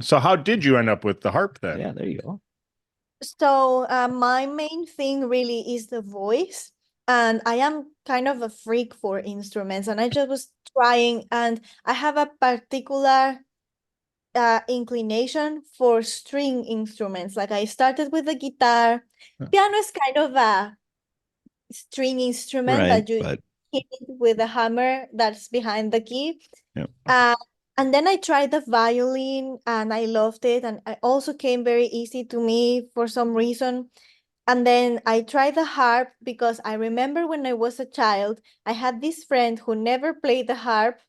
So how did you end up with the harp then? Yeah, there you go. So my main thing really is the voice, and I am kind of a freak for instruments, and I just was trying, and I have a particular inclination for string instruments. Like I started with the guitar. Piano is kind of a string instrument Right, that you but hit it with a hammer that's behind the key. Yeah. Uh, and then I tried the violin and I loved it. And it also came very easy to me for some reason. And then I tried the harp because I remember when I was a child, I had this friend who never played the harp,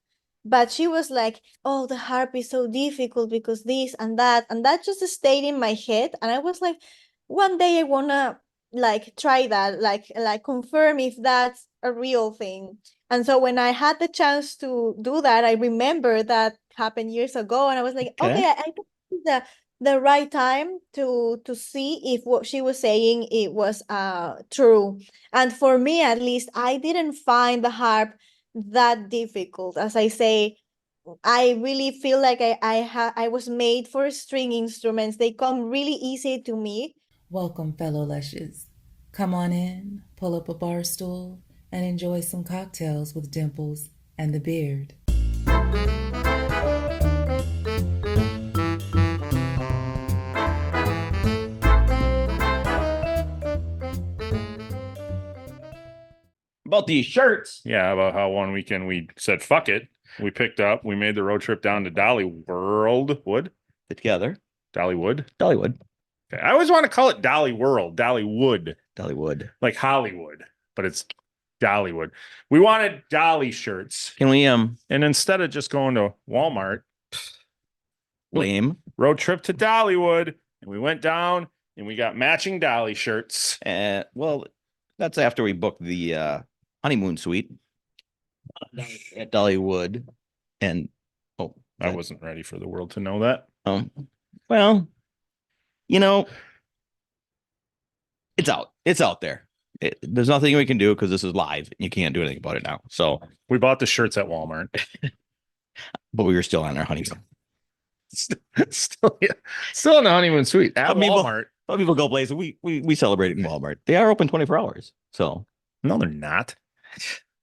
but she was like, oh, the harp is so difficult because this and that. And that just stayed in my head. And I was like, one day I wanna like try that, like confirm if that's a real thing. And so when I had the chance to do that, I remember that happened years ago, and I was like, okay. okay, I think this is the right time to see if what she was saying it was true. And for me at least, I didn't find the harp that difficult. As I say, I really feel like I was made for string instruments. They come really easy to me. Welcome, fellow lushes. Come on in, pull up a bar stool, and enjoy some cocktails with Dimples and the Beard. About these shirts. Yeah, about how one weekend we said fuck it. We picked up, we made the road trip down to Dollywood. Together. Dollywood. Dollywood. Okay. I always want to call it Dolly World, Dollywood. Dollywood. Like Hollywood, but it's Dollywood. We wanted Dolly shirts. Can we And instead of just going to Walmart, lame? road trip to Dollywood, and we went down and we got matching Dolly shirts. Well, that's after we booked the honeymoon suite at Dollywood. And I wasn't ready for the world to know that. Well, you know, it's out. It's out there. There's nothing we can do because this is live. You can't do anything about it now. So we bought the shirts at Walmart, but we were still on our honeymoon. still in the honeymoon suite at Walmart. Some people go places. We celebrate it in Walmart. They are open 24 hours. So no, they're not.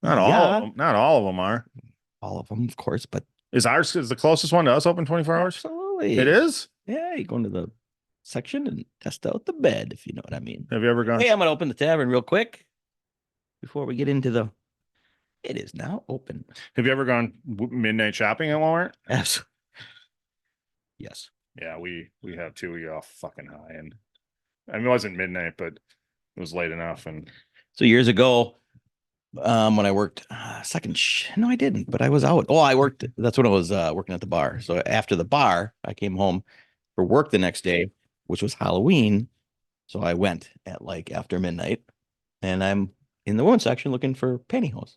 Not all of them. Not all of them are. All of them, of course. But is the closest one to us open 24 hours? Absolutely. It is? Yeah, you go into the section and test out the bed, if you know what I mean. Have you ever gone? Hey, I'm going to open the tavern real quick before we get into the... It is now open. Have you ever gone midnight shopping at Walmart? Yes. Yes. Yeah, we have too. We got all fucking high. And I mean, it wasn't midnight, but it was late enough. And so years ago, when I worked no, I didn't, but I was out. Oh, I worked. That's when I was working at the bar. So after the bar, I came home for work the next day, which was Halloween. So I went at like after midnight, and I'm in the women's section looking for pantyhose.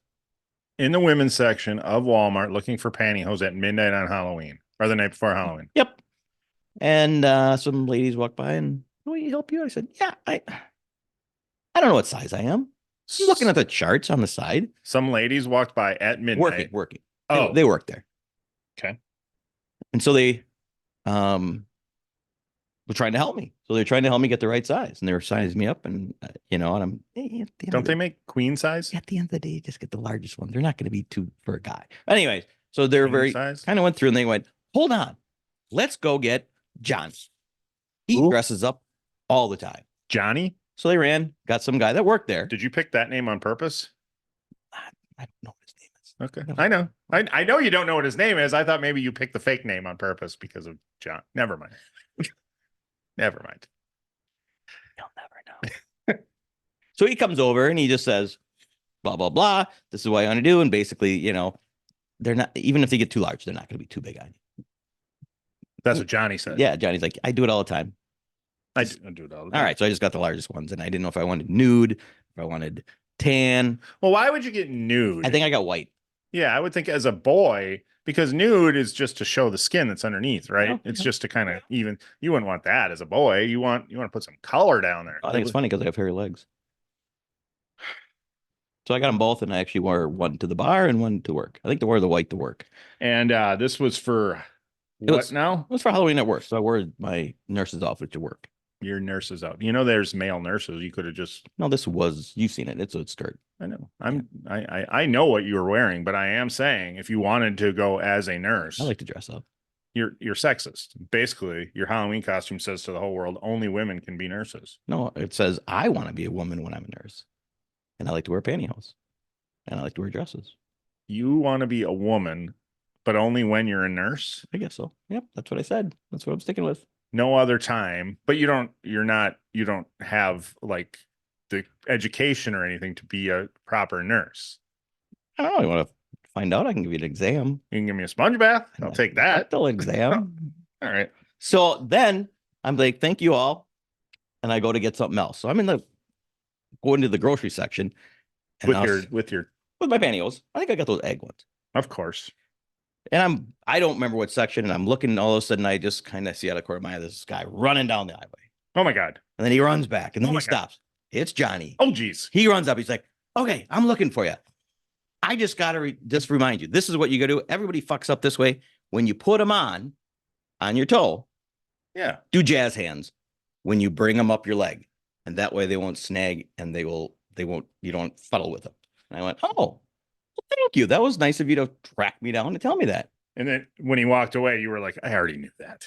In the women's section of Walmart, looking for pantyhose at midnight on Halloween or the night before Halloween. Yep. And some ladies walked by and, "Will you help you?" I said, "Yeah, I don't know what size I am." I'm looking at the charts on the side. Some ladies walked by at midnight. Working. Oh, they worked there. Okay. And so they were trying to help me. So they're trying to help me get the right size, and they were sizing me up, and and I'm. Don't they make queen size? At the end of the day, just get the largest one. They're not going to be too for a guy. Anyways, so they're Queen very size? kind of went through, and they went, "Hold on, let's go get Johnny. He dresses up all the time." Johnny? So they got some guy that worked there. Did you pick that name on purpose? I don't know what his name is. Okay. I know. I know you don't know what his name is. I thought maybe you picked the fake name on purpose because of John. Never mind. Never mind. You'll never know. So he comes over and he just says, blah, blah, blah. This is what I want to do. And basically, they're not, even if they get too large, they're not going to be too big on you. That's what Johnny said. Yeah. Johnny's like, I do it all the time. I do it all the time. All right. So I just got the largest ones, and I didn't know if I wanted nude, if I wanted tan. Well, why would you get nude? I think I got white. Yeah, I would think as a boy, because nude is just to show the skin that's underneath, right? Oh, it's just to kind of you wouldn't want that as a boy. You want to put some color down there. I think it's funny because I have hairy legs. So I got them both, and I actually wore one to the bar and one to work. I think they wore the white to work. And this was for What was- now? It was for Halloween at work, so I wore my nurse's outfit to work. Your nurse is out. You know, there's male nurses. You could have just. No, this was, you've seen it. It's a skirt. I know. I know what you were wearing, but I am saying if you wanted to go as a nurse, I like to dress up. you're sexist. Basically, your Halloween costume says to the whole world, only women can be nurses. No, it says I want to be a woman when I'm a nurse, and I like to wear pantyhose, and I like to wear dresses. You want to be a woman, but only when you're a nurse. I guess so. Yep, that's what I said. That's what I'm sticking with. No other time. But you don't have like the education or anything to be a proper nurse. I don't know. You want to find out? I can give you an exam. You can give me a sponge bath. I'll take that. Rectal exam. All right. So then I'm like, thank you all. And I go to get something else. So I'm going to the grocery section. And With your with my pantyhose. I think I got those egg ones. of course. And I don't remember what section. And I'm looking, and all of a sudden I just kind of see out of the corner of my eye this guy running down the highway. Oh my God. And then he runs back, and then Oh he my God. stops. It's Johnny. Oh geez. He runs up. He's like, okay, I'm looking for you. I just got to just remind you, this is what you got to do. Everybody fucks up this way. When you put them on your toe, Yeah. do jazz hands when you bring them up your leg. And that way they won't snag, and you don't fuddle with them. And I went, oh, well, thank you. That was nice of you to track me down and tell me that. And then when he walked away, you were like, I already knew that.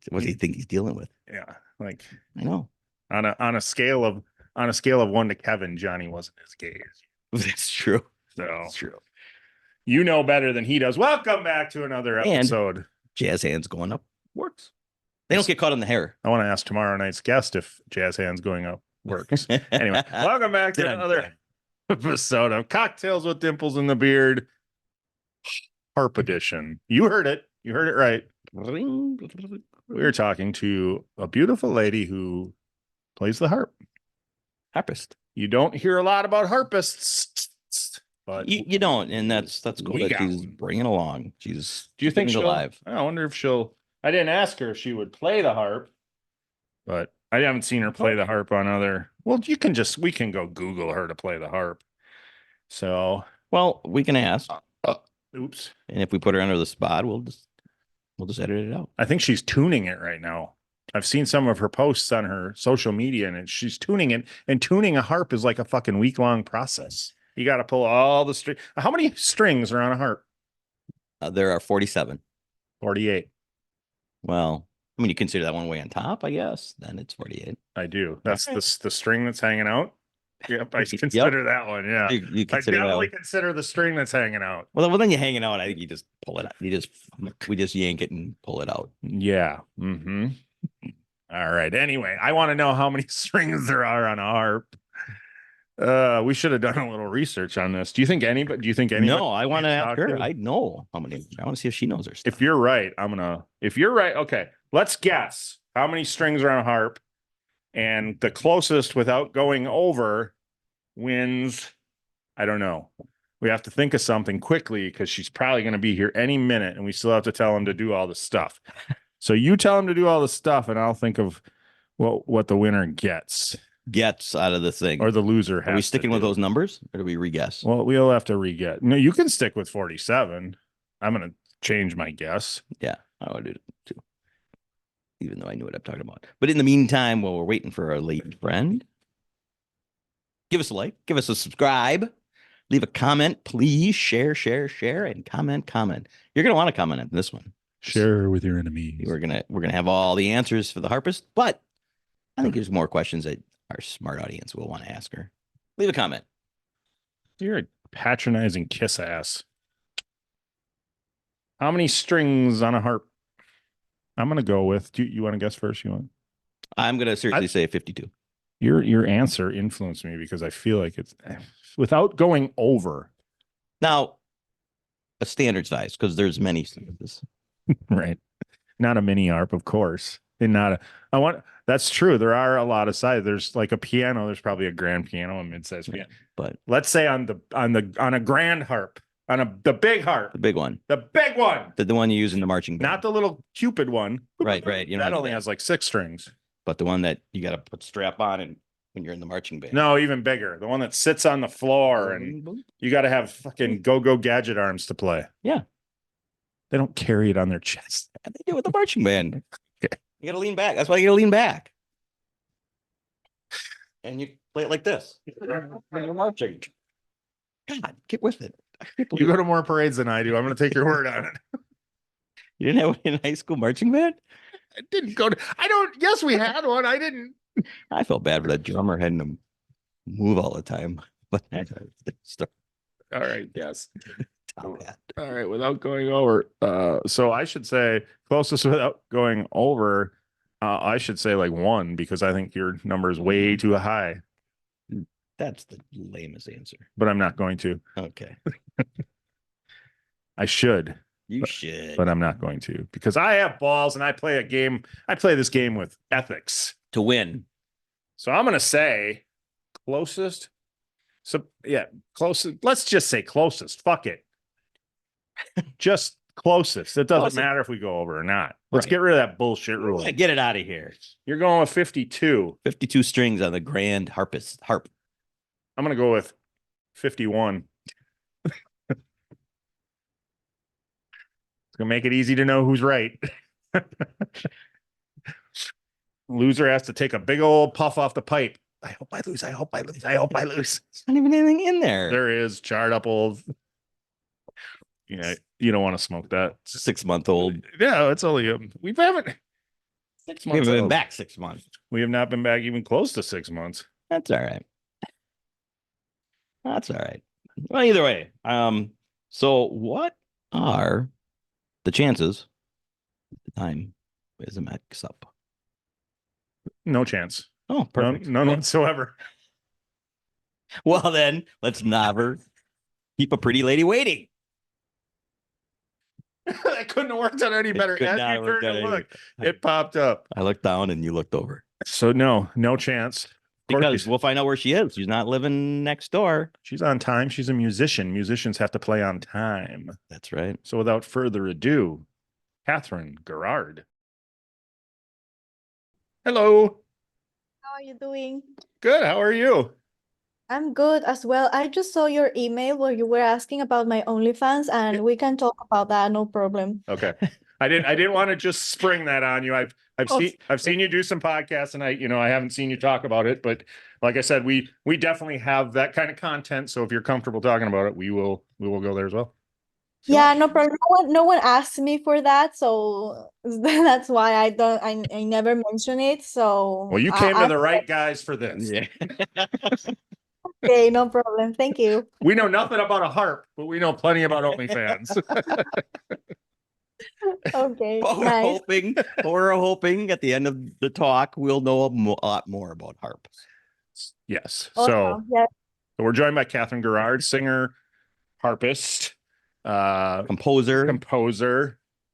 What do you think he's dealing with? Yeah. Like I know. on a scale of 1 to Kevin, Johnny wasn't as gay as you. That's true. So That's true. you know better than he does. Welcome back to another And- episode. Jazz hands going up works. They don't get caught in the hair. I want to ask tomorrow night's guest if jazz hands going up works. Anyway, welcome back to another episode of Cocktails with Dimples in the Beard, Harp Edition. You heard it. You heard it right. We were talking to a beautiful lady who plays the harp. Harpist. You don't hear a lot about harpists, but You don't, and that's cool We that got she's one. bringing along. She's do you think keeping it she'll? alive? I wonder if she'll. I didn't ask her if she would play the harp, but I haven't seen her play the harp on other. Well, we can go Google her to play the harp. So, Well, we can ask, oops. and if we put her under the spot, we'll just edit it out. I think she's tuning it right now. I've seen some of her posts on her social media, and she's tuning it. And tuning a harp is like a fucking week-long process. You got to pull all the strings. How many strings are on a harp? There are 47. 48. Well, I mean, you consider that one way on top, I guess. Then it's 48. I do. That's Okay. the string that's hanging out. Yep, I Yep. consider that one. Yeah, You I consider that definitely one. consider the string that's hanging out. Well, then you're hanging out. I think you just pull it out. We just yank it and pull it out. Yeah. Mm-hmm. All right. Anyway, I want to know how many strings there are on a harp. We should have done a little research on this. Do you think anybody? No, I want to ask her. to? I know how many. I want to see if she knows her stuff. If you're right, if you're right, okay, let's guess how many strings are on a harp, and the closest without going over wins. I don't know. We have to think of something quickly because she's probably going to be here any minute, and we still have to tell him to do all the stuff. So you tell him to do all the stuff, and I'll think of what the winner gets Gets out of the thing. or the loser has. Are we to sticking with do. those numbers, or do we re-guess? Well, we'll have to re-get. No, you can stick with 47. I'm going to change my guess. Yeah, I would do it too. Even though I knew what I'm talking about. But in the meantime, while we're waiting for our late friend, give us a like, give us a subscribe, leave a comment, please. Share, and comment. You're gonna want to comment on this one. Share with your enemies. We're gonna have all the answers for the harpist, but I think there's more questions that our smart audience will want to ask her. Leave a comment. You're a patronizing kiss ass. How many strings on a harp? I'm gonna go with. Do you want to guess first? You want? I'm gonna seriously say 52. Your answer influenced me because I feel like it's without going over. Now, a standard size, because there's many sizes. Right. Not a mini harp, of course. And not a that's true. There are a lot of sizes. There's like a piano, there's probably a grand piano, a mid-sized piano. But Let's say on a grand harp, the big harp, the big one, the big one, the one you use in the marching band. not the little Cupid one. Right. You know, That only has like 6 strings. but the one that you got to put strap on and when you're in the marching band. No, even bigger. The one that sits on the floor and you got to have fucking go-go gadget arms to play. Yeah. They don't carry it on their chest. And they do with the marching band. Okay. You gotta lean back. That's why you gotta lean back. And you play it like this. When you're marching. God, get with it. I can't You believe go to more parades than I do. I'm going to take your word on it. you didn't have one in high school marching band? I didn't go to. I don't. Yes, we had one. I didn't. I felt bad for that drummer having to move all the time. But All right. Yes. top hat. All right. Without going over. So I should say closest without going over. I should say like 1 because I think your number is way too high. That's the lamest answer. But I'm not going to. Okay. I should. You should. But I'm not going to because I have balls and I play a game. I play this game with ethics to win. So I'm going to say closest. So yeah, closest. Let's just say closest. Fuck it. Just closest. It doesn't matter if we go over or not. Let's get rid of that bullshit rule. Get it out of here. You're going with 52. 52 strings on the grand harp. I'm going to go with 51. It's going to make it easy to know who's right. Loser has to take a big old puff off the pipe. I hope I lose. I hope I lose. I hope I lose. There's not even anything in there. There is charred up old. Yeah, you don't want to smoke that. 6-month-old. Yeah, it's only we haven't 6 months. We haven't been back 6 months. We have not been back even close to 6 months. That's all right. That's all right. Well, either way. So what are the chances the time is a mix up? No chance. Oh, perfect. None whatsoever. Well, then let's never keep a pretty lady waiting. That couldn't have worked out any better. Could As not you work turned out to any look, it popped up. I looked down and you looked over. So no chance. Because we'll find out where she is. She's not living next door. She's on time. She's a musician. Musicians have to play on time. That's right. So without further ado, Catherine Gairard. Hello. How are you doing? Good. How are you? I'm good as well. I just saw your email where you were asking about my OnlyFans, and we can talk about that, no problem. Okay. I didn't want to just spring that on you. I've seen you do some podcasts, and I haven't seen you talk about it, but like I said, we definitely have that kind of content. So if you're comfortable talking about it, we will go there as well. Yeah, no problem. No one asked me for that, so that's why I never mention it. So Well, you came to the right guys for this. Yeah. Okay, no problem. Thank you. We know nothing about a harp, but we know plenty about OnlyFans. Okay, But nice. we're hoping at the end of the talk, we'll know a lot more about harp. Yes. Awesome. Yeah. So we're joined by Catherine Gairard, singer, harpist, Composer,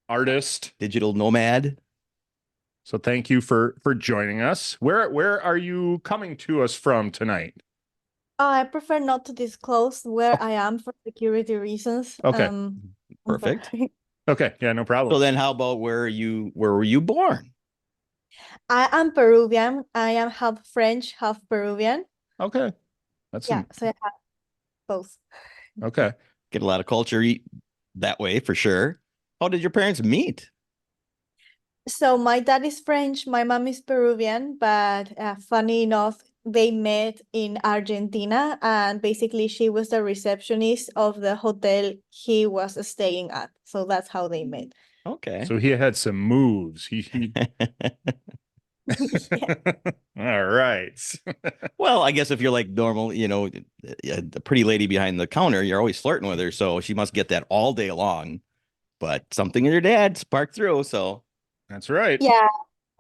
artist, digital nomad. So thank you for joining us. Where are you coming to us from tonight? I prefer not to disclose where I am for security reasons. Okay. Perfect. Okay, yeah, no problem. So then how about where were you born? I am Peruvian. I am half French, half Peruvian. Okay. That's Yeah, so I have both. okay. Get a lot of culture that way for sure. How did your parents meet? So my dad is French, my mom is Peruvian, but funny enough, they met in Argentina, and basically she was the receptionist of the hotel he was staying at. So that's how they met. Okay. So he had some moves. He... All right. Well, I guess if you're like normal, the pretty lady behind the counter, you're always flirting with her. So she must get that all day long. But something in your dad sparked through. So that's right. Yeah,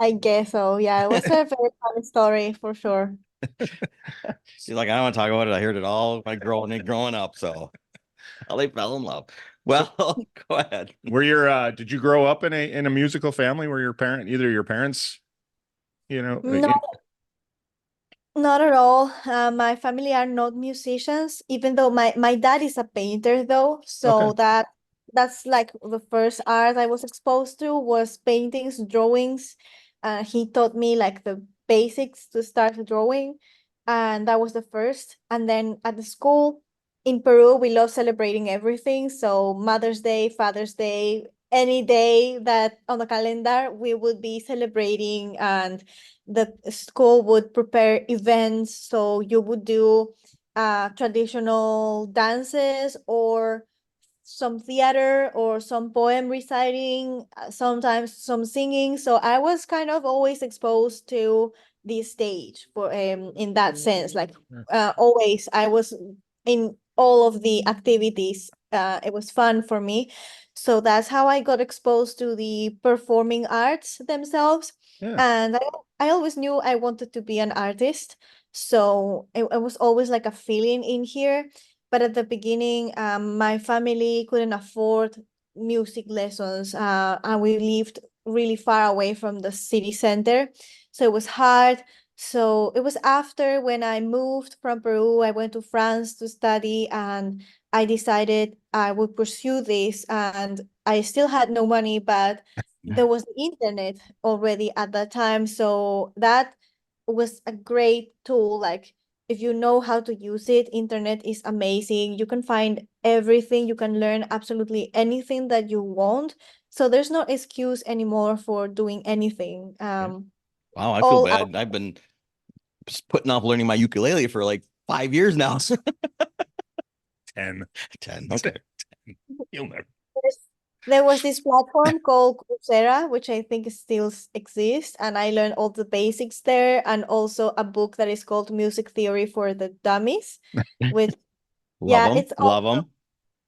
I guess so. Yeah, it was a very funny story for sure. She's like, I don't want to talk about it. I heard it all my growing up. So they fell in love. Well, go ahead. Did you grow up in a musical family where either your parents, Not at all. My family are not musicians, even though my dad is a painter though. So Okay. that's like the first art I was exposed to was paintings, drawings. He taught me like the basics to start drawing, and that was the first. And then at the school in Peru, we love celebrating everything. So Mother's Day, Father's Day, any day that on the calendar we would be celebrating, and the school would prepare events. So you would do traditional dances or some theater or some poem reciting, sometimes some singing. So I was kind of always exposed to this stage for in that sense. Like always I was in all of the activities. It was fun for me. So that's how I got exposed to the performing arts themselves. Yeah. And I always knew I wanted to be an artist. So it was always like a feeling in here. But at the beginning, my family couldn't afford music lessons, and we lived really far away from the city center. So it was hard. So it was after when I moved from Peru, I went to France to study, and I decided I would pursue this. And I still had no money, but there was the internet already at that time. So that was a great tool. Like, if you know how to use it, internet is amazing. You can find everything. You can learn absolutely anything that you want. So there's no excuse anymore for doing anything. Wow, I feel All out. bad. I've been just putting off learning my ukulele for like 5 years now. 10. 10. Okay. You'll never. There was this platform called Coursera, which I think still exists, and I learned all the basics there, and also a book that is called Music Theory for the Dummies, which Love yeah, them. it's Love awesome. them.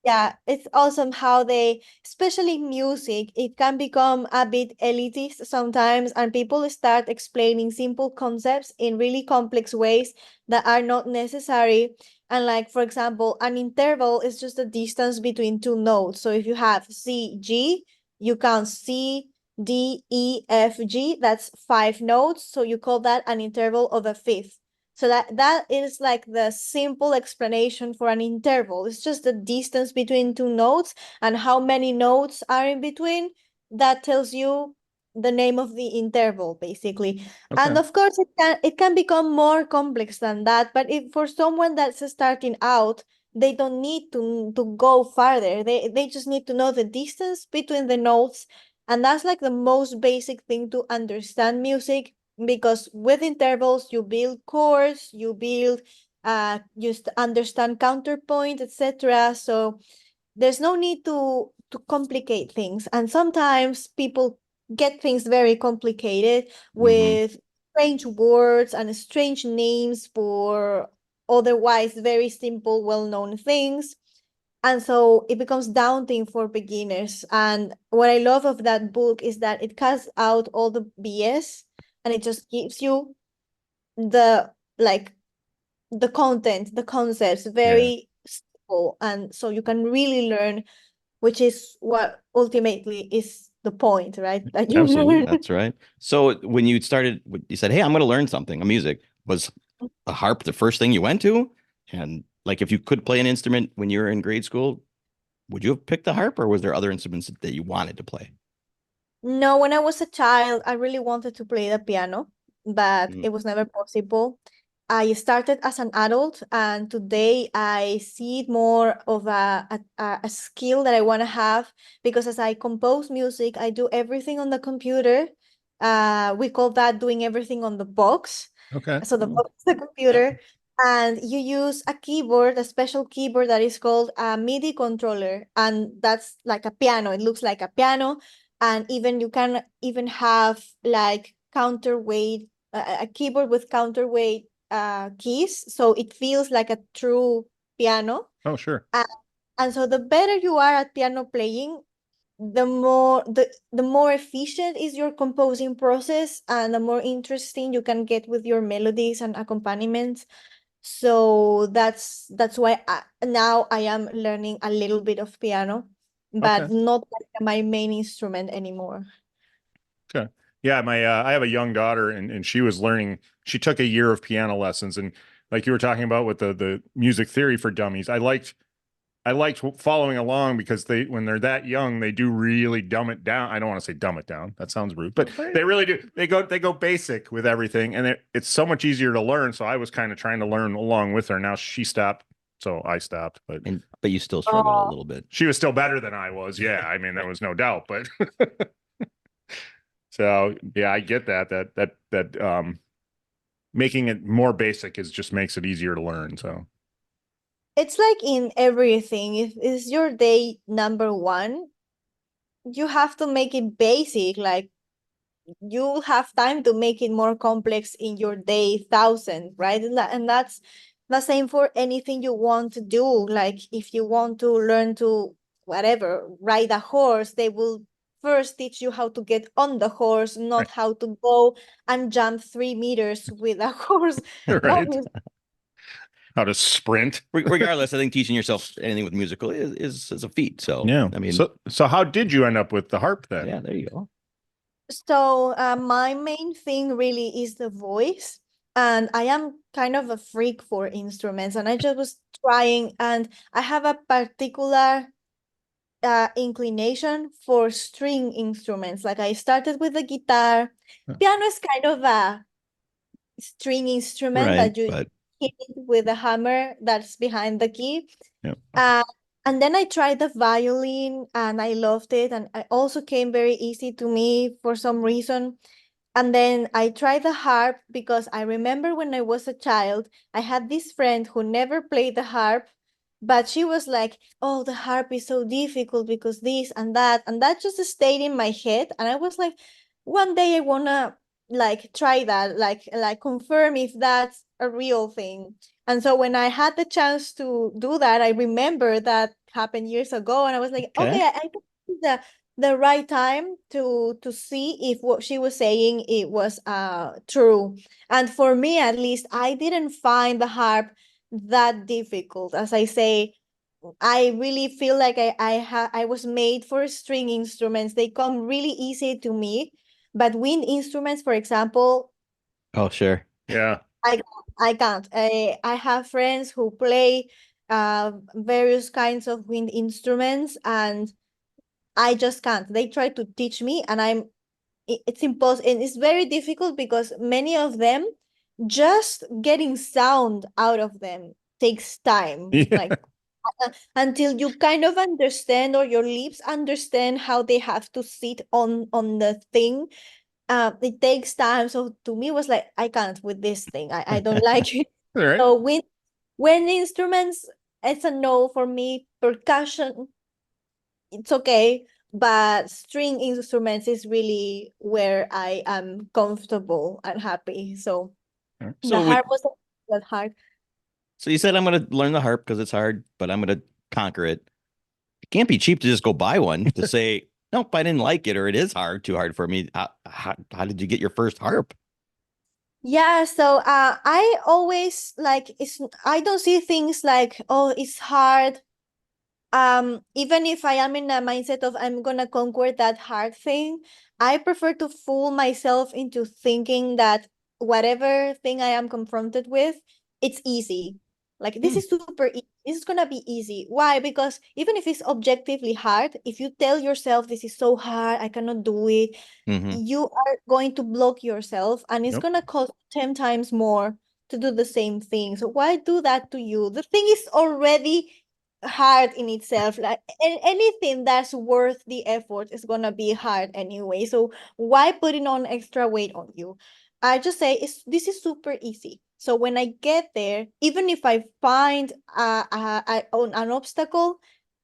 Yeah, it's awesome how they, especially music, it can become a bit elitist sometimes, and people start explaining simple concepts in really complex ways that are not necessary. And like, for example, an interval is just the distance between two notes. So if you have C, G, you count C, D, E, F, G, that's 5 notes. So you call that an interval of a fifth. So that is like the simple explanation for an interval. It's just the distance between two notes and how many notes are in between. That tells you the name of the interval, basically. Okay. And of course, it can become more complex than that. But if for someone that's starting out, they don't need to go farther. They just need to know the distance between the notes, and that's like the most basic thing to understand music, because with intervals you build chords, you build just understand counterpoint, etc. So there's no need to complicate things. And sometimes people get things very complicated with strange words and strange names for otherwise very simple, well-known things. And so it becomes daunting for beginners. And what I love of that book is that it cuts out all the BS, and it just gives you the like the content, the concepts very simple. And so you can really learn, which is what ultimately is the point, right? That you Absolutely. learn. That's right. So when you started, you said, "Hey, I'm going to learn something, a music." Was a harp the first thing you went to? And like, if you could play an instrument when you were in grade school, would you have picked the harp, or was there other instruments that you wanted to play? No, when I was a child, I really wanted to play the piano, but Mm. it was never possible. I started as an adult, and today I see it more of a skill that I want to have, because as I compose music, I do everything on the computer. We call that doing everything on the box. Okay. So the box is the computer, and you use a keyboard, a special keyboard that is called a MIDI controller, and that's like a piano. It looks like a piano, and even you can even have like counterweight, a keyboard with counterweight keys, so it feels like a true piano. Oh, sure. And so the better you are at piano playing, the more efficient is your composing process, and the more interesting you can get with your melodies and accompaniments. So that's why now I am learning a little bit of piano, Okay. but not like my main instrument anymore. Okay. Yeah, my I have a young daughter, and she was learning. She took a year of piano lessons, and like you were talking about with the music theory for dummies, I liked following along, because they, when they're that young, they do really dumb it down. I don't want to say dumb it down. That sounds rude, but they really do. They go basic with everything, and it's so much easier to learn. So I was kind of trying to learn along with her. Now she stopped so I stopped. But But you still struggled a Oh. little bit. she was still better than I was. Yeah, I mean, there was no doubt. But so yeah, I get that making it more basic just makes it easier to learn. So It's like in everything. If it's your day number one, you have to make it basic. Like you have time to make it more complex in your day 1,000, right? And that's the same for anything you want to do. Like if you want to learn to whatever, ride a horse, they will first teach you how to get on the horse, not how to go and jump 3 meters with a horse. right, how to sprint. Regardless, I think teaching yourself anything with musical is a feat. So Yeah. I mean, so how did you end up with the harp then? yeah, there you go. So my main thing really is the voice, and I am kind of a freak for instruments, and I just was trying, and I have a particular inclination for string instruments. Like I started with the guitar. Piano is kind of a string instrument Right, that you but hit it with a hammer that's behind the key. Yeah. And then I tried the violin and I loved it. And it also came very easy to me for some reason. And then I tried the harp because I remember when I was a child, I had this friend who never played the harp, but she was like, oh, the harp is so difficult because this and that. And that just stayed in my head. And I was like, one day I wanna like try that, like confirm if that's a real thing. And so when I had the chance to do that, I remember that happened years ago, and I was like, Okay. okay, I think this is the right time to see if what she was saying it was true. And for me, at least, I didn't find the harp that difficult. As I say, I really feel like I was made for string instruments. They come really easy to me, but wind instruments, for example, Oh, sure. Yeah. I can't. I have friends who play various kinds of wind instruments, and I just can't. They try to teach me, and it's impossible. And it's very difficult because many of them, just getting sound out of them takes time. Yeah. Like until you kind of understand, or your lips understand how they have to sit on the thing. It takes time. So to me, it was like, I can't with this thing. I don't like it. All right. So when instruments, it's a no for me. Percussion, it's okay, but string instruments is really where I am comfortable and happy. So All right. the harp was that hard. So you said I'm going to learn the harp because it's hard, but I'm going to conquer it. It can't be cheap to just go buy one to say, nope, I didn't like it, or it is too hard for me. How did you get your first harp? Yeah, so I always like I don't see things like, oh, it's hard. Even if I am in a mindset of I'm gonna conquer that hard thing, I prefer to fool myself into thinking that whatever thing I am confronted with, it's easy. Like this is super easy. This is gonna be easy. Why? Because even if it's objectively hard, if you tell yourself this is so hard, I cannot do it, Mm-hmm. you are going to block yourself, and it's Yep. gonna cost 10 times more to do the same thing. So why do that to you? The thing is already hard in itself. Like anything that's worth the effort is gonna be hard anyway. So why putting on extra weight on you? I just say this is super easy. So when I get there, even if I find an obstacle,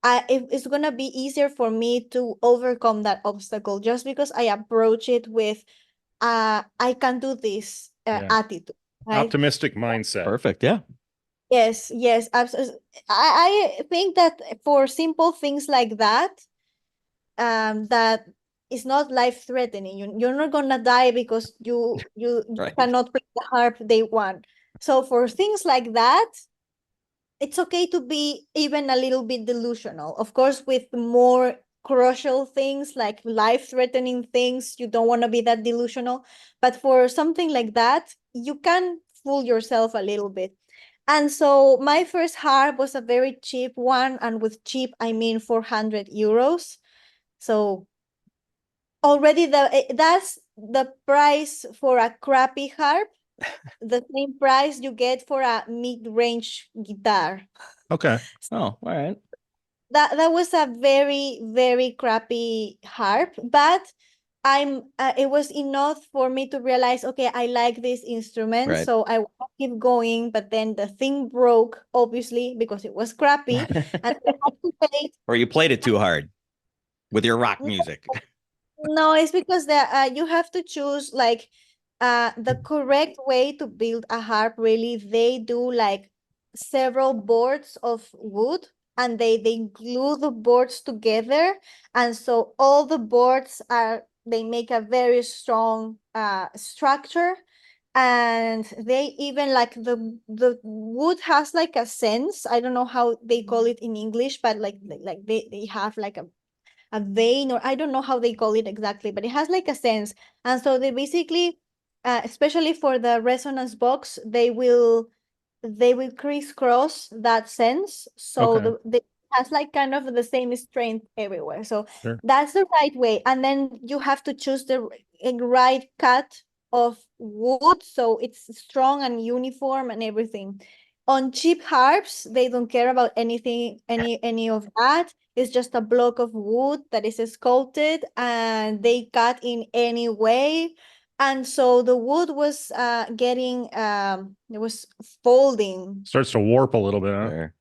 it's gonna be easier for me to overcome that obstacle just because I approach it with I can do this Yeah. attitude, right? Optimistic mindset. Perfect. Yeah. Yes, absolutely. I think that for simple things like that, that is not life threatening. You're not gonna die because you Right. cannot play the harp day one. So for things like that, it's okay to be even a little bit delusional. Of course, with more crucial things like life-threatening things, you don't want to be that delusional. But for something like that, you can fool yourself a little bit. And so my first harp was a very cheap one, and with cheap I mean 400 euros. So already that's the price for a crappy harp, the same price you get for a mid-range guitar. Okay. Oh, all right. That was a very, very crappy harp, but it was enough for me to realize, okay, I like this instrument, Right. so I want to keep going. But then the thing broke, obviously, because it was crappy, and I had to pay. Or you played it too hard with your rock music. No, it's because you have to choose like the correct way to build a harp. Really, they do like several boards of wood, and they glue the boards together, and so all the boards they make a very strong structure, and they even like the wood has like a sense. I don't know how they call it in English, but like they have like a vein, or I don't know how they call it exactly, but it has like a sense. And so they basically, especially for the resonance box, they will crisscross that sense. So Okay. the has like kind of the same strength everywhere. So Sure. that's the right way. And then you have to choose the right cut of wood so it's strong and uniform and everything. On cheap harps, they don't care about anything, any of that. It's just a block of wood that is sculpted and they cut in any way. And so the wood was getting it was folding. Starts to warp a little bit, huh? Sure.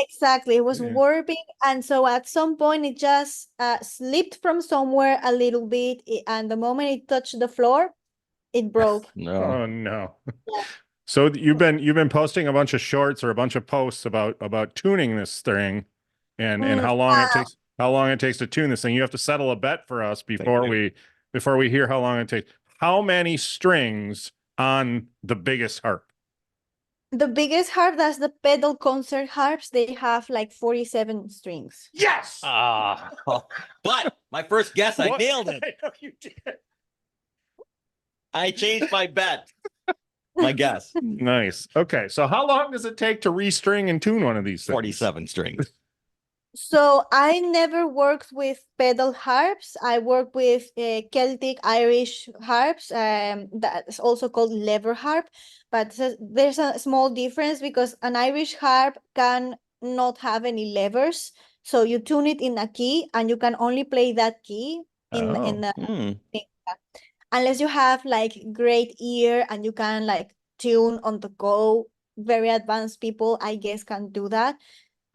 Exactly, it was Yeah. warping, and so at some point it just slipped from somewhere a little bit, and the moment it touched the floor, it broke. No. Oh no. Yeah. So you've been posting a bunch of shorts or a bunch of posts about tuning this thing and how long it takes to tune this thing. You have to settle a bet for us before we hear how long it takes. How many strings on the biggest harp? The biggest harp, that's the pedal concert harps. They have like 47 strings. Yes. But my first guess, I What? nailed it. I know you did. I changed my bet. My guess. Nice. Okay. So how long does it take to restring and tune one of these things? 47 strings. So I never worked with pedal harps. I work with Celtic Irish harps. That's also called lever harp. But there's a small difference because an Irish harp can not have any levers. So you tune it in a key, and you can only play that key in the unless you have like great ear and you can like tune on the go. Very advanced people, I guess, can do that.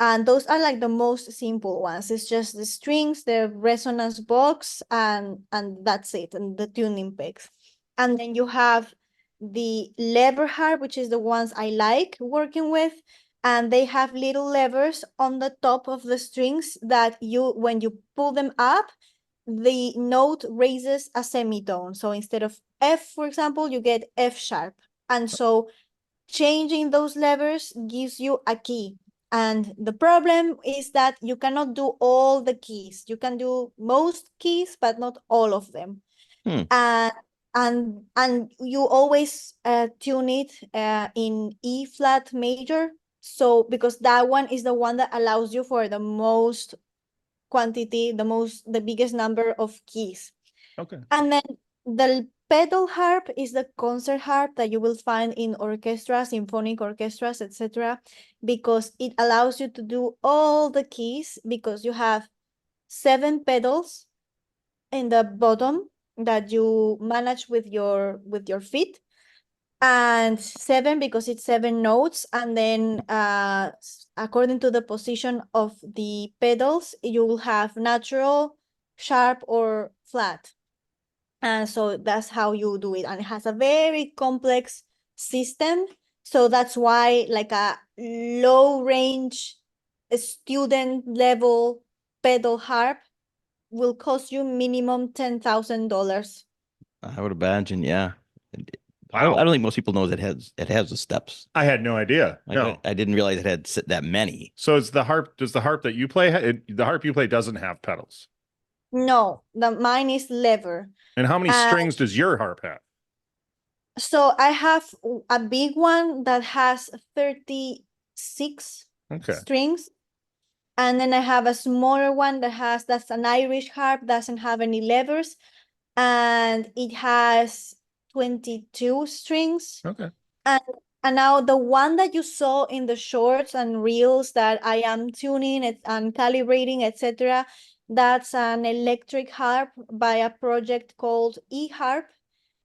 And those are like the most simple ones. It's just the strings, the resonance box, and that's it, and the tuning pegs. And then you have the lever harp, which is the ones I like working with. And they have little levers on the top of the strings that when you pull them up, the note raises a semitone. So instead of F, for example, you get F sharp. And so changing those levers gives you a key. And the problem is that you cannot do all the keys. You can do most keys, but not all of them. And you always tune it in E flat major. So because that one is the one that allows you for the most quantity, the biggest number of keys. Okay. And then the pedal harp is the concert harp that you will find in orchestras, symphonic orchestras, etc., because it allows you to do all the keys because you have 7 pedals in the bottom that you manage with your feet, and 7 because it's 7 notes, and then according to the position of the pedals, you will have natural, sharp, or flat. And so that's how you do it. And it has a very complex system. So that's why like a low range student level pedal harp will cost you minimum $10,000. I would imagine, yeah. I Wow. don't think most people know that it has the steps. I had no idea. Like, No. I didn't realize it had that many. So does the harp that you play, the harp you play doesn't have pedals? No, mine is lever. And how many strings does your harp have? So I have a big one that has 36 strings. And then I have a smaller one that's an Irish harp, doesn't have any levers, and it has 22 strings. Okay. And And now the one that you saw in the shorts and reels that I am tuning and calibrating, etc., that's an electric harp by a project called eHarp.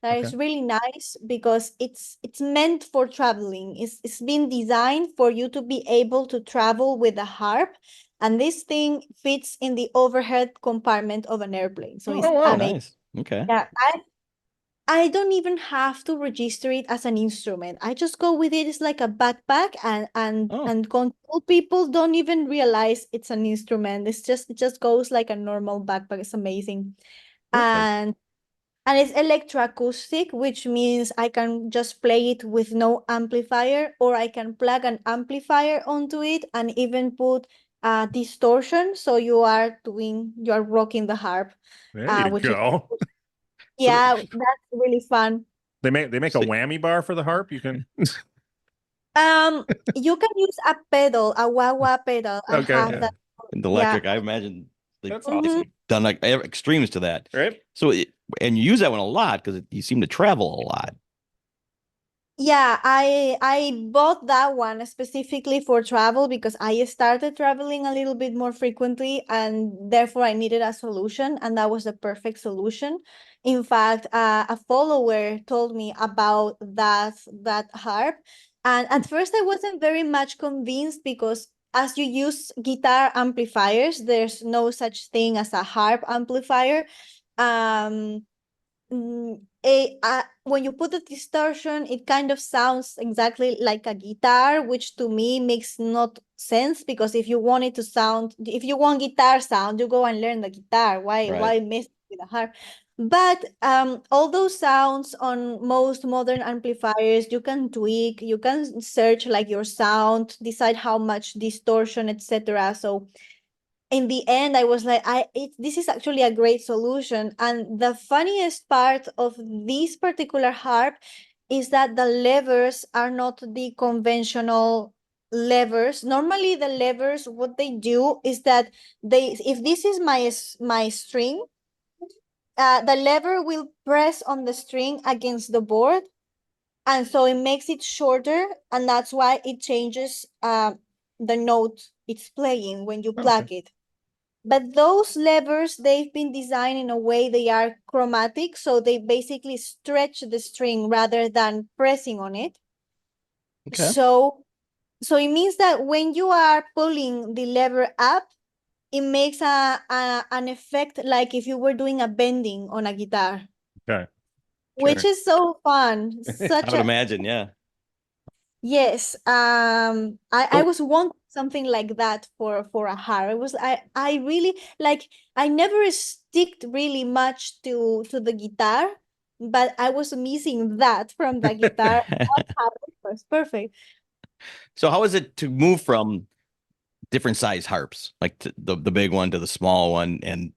That is Okay. really nice because it's meant for traveling. It's been designed for you to be able to travel with a harp, and this thing fits in the overhead compartment of an airplane. So it's Oh, wow. amazing. Nice. Okay. Yeah, I don't even have to register it as an instrument. I just go with it. It's like a backpack, Oh, and control people don't even realize it's an instrument. It just goes like a normal backpack. It's amazing. perfect. And it's electroacoustic, which means I can just play it with no amplifier, or I can plug an amplifier onto it and even put distortion. So you are rocking the harp, There you which is, go. So yeah, that's really fun. they make a So- whammy bar for the harp. You can. Um, you can use a pedal, a wah-wah pedal. I Okay, have yeah. that. And the Yeah. electric, I imagine they've That's Mhm. awesome. done like extremes to that. Right? So, and you use that one a lot because you seem to travel a lot. Yeah, I bought that one specifically for travel because I started traveling a little bit more frequently, and therefore I needed a solution, and that was the perfect solution. In fact, a follower told me about that harp, and at first I wasn't very much convinced because as you use guitar amplifiers, there's no such thing as a harp amplifier. Um, when you put the distortion, it kind of sounds exactly like a guitar, which to me makes not sense because if you want it to sound, if you want guitar sound, you go and learn the guitar. Why Right. mess with a harp? But all those sounds on most modern amplifiers, you can tweak, you can search like your sound, decide how much distortion, etc. So in the end, I was like, this is actually a great solution. And the funniest part of this particular harp is that the levers are not the conventional levers. Normally the levers, what they do is that if this is my string, the lever will press on the string against the board, and so it makes it shorter, and that's why it changes the note it's playing when you pluck Okay. it. But those levers, they've been designed in a way they are chromatic, so they basically stretch the string rather than pressing on it. Okay. So it means that when you are pulling the lever up, it makes an effect like if you were doing a bending on a guitar, Okay. which Sure. is so fun. I would imagine, yeah. Yes, I So- was wanting something like that for a harp. I really like, I never sticked really much to the guitar, but I was missing that from the guitar. That harp was perfect. So how is it to move from different size harps, like the big one to the small one, and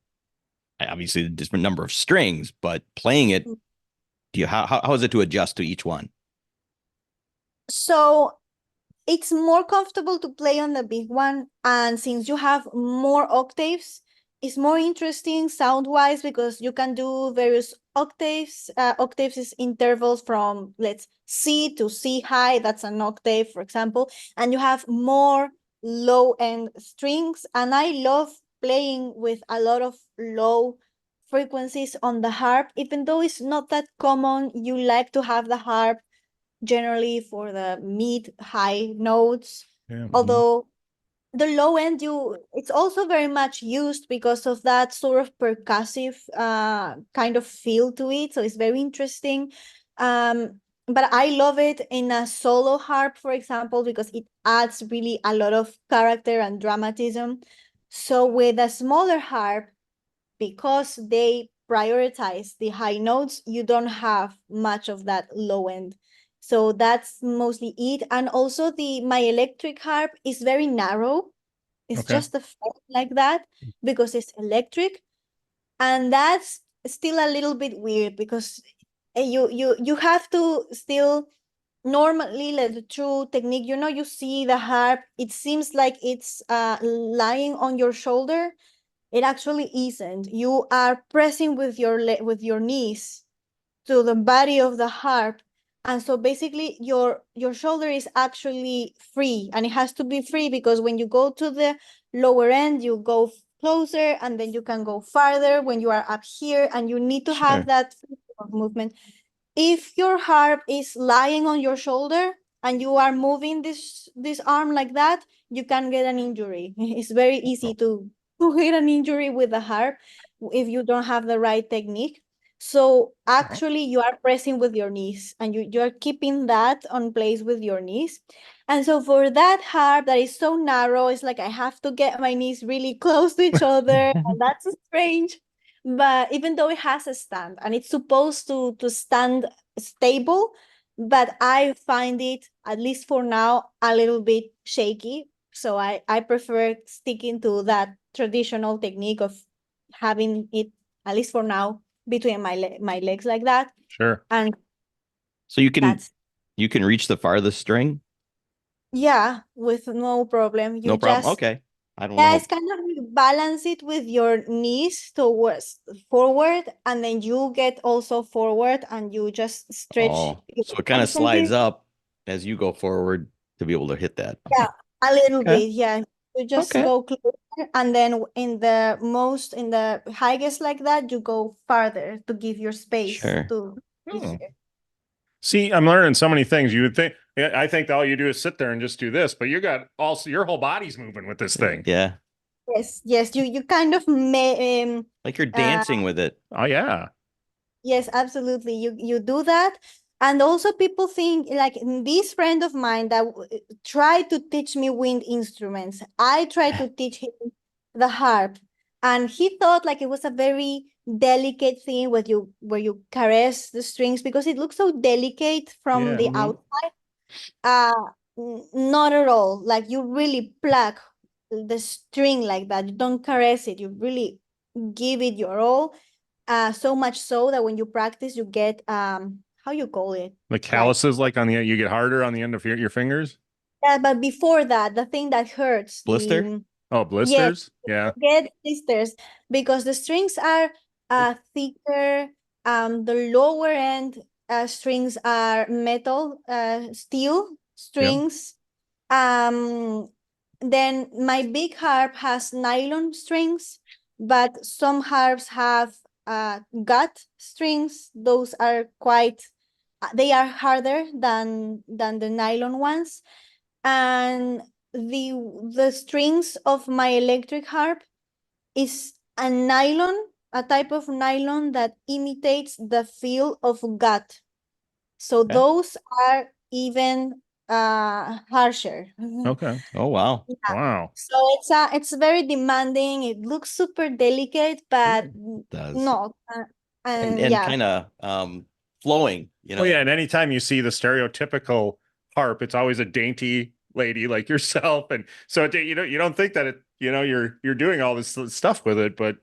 obviously the different number of strings, but playing it, how is it to adjust to each one? So it's more comfortable to play on the big one, and since you have more octaves, it's more interesting sound-wise because you can do various octaves. Octaves is intervals from, let's C to C high, that's an octave, for example, and you have more low-end strings, and I love playing with a lot of low frequencies on the harp. Even though it's not that common, you like to have the harp generally for the mid high notes, Yeah. although the low end, it's also very much used because of that sort of percussive kind of feel to it, so it's very interesting. But I love it in a solo harp, for example, because it adds really a lot of character and dramatism. So with a smaller harp, because they prioritize the high notes, you don't have much of that low end. So that's mostly it. And also my electric harp is very narrow. It's Okay. just a fret like that because it's electric. And that's still a little bit weird because you have to still, normally, like the true technique, you see the harp, it seems like it's lying on your shoulder. It actually isn't. You are pressing with your knees to the body of the harp, And so basically your shoulder is actually free, and it has to be free because when you go to the lower end, you go closer and then you can go farther when you are up here, and you need to Sure. have that freedom of movement. If your harp is lying on your shoulder and you are moving this arm like that, you can get an injury. It's very easy to get an injury with the harp if you don't have the right technique. So actually you are pressing with your knees, and you're keeping that on place with your knees. And so for that harp that is so narrow, it's like I have to get my knees really close to each other, and that's strange. But even though it has a stand and it's supposed to stand stable, but I find it, at least for now, a little bit shaky. So I prefer sticking to that traditional technique of having it, at least for now, between my legs like that. Sure. And So you can that's, reach the farthest string? yeah, with no problem. You No problem. just, Okay. I don't yeah, know. it's kind of you balance it with your knees towards forward, and then you get also forward, and you just stretch. Oh, so it kind of slides up as you go forward to be able to hit that. Yeah, a little Okay. bit. Yeah, you just Okay. go closer, and then in the highest like that, you go farther to give your space Sure. to. Oh. See, I'm learning so many things. You would think, I think all you do is sit there and just do this, but you got also your whole body's moving with this thing. Yeah. Yes, you kind of Like you're dancing with it. Oh yeah. yes, absolutely. You do that. And also people think like this friend of mine that tried to teach me wind instruments. I tried to teach him the harp, and he thought like it was a very delicate thing where you caress the strings because it looks so delicate from Yeah. the outside. Not at all. Like you really pluck the string like that. You don't caress it. You really give it your all. So much so that when you practice, you get how you call it? The calluses, like on the you get harder on the end of your fingers. Yeah, but before that, the thing that hurts, Blister? Oh, blisters. Yeah. get blisters because the strings are thicker. The lower end strings are metal, steel strings. Then my big harp has nylon strings, but some harps have gut strings. Those are quite, they are harder than the nylon ones. And the strings of my electric harp is a nylon, a type of nylon that imitates the feel of gut. So Okay. those are even harsher. Okay. Oh, wow. Yeah. Wow. So it's very demanding. It looks super delicate, but It does. no. And Yeah. kind of flowing, you know. Well, yeah, and anytime you see the stereotypical harp, it's always a dainty lady like yourself, and so you don't think that you're doing all this stuff with it, but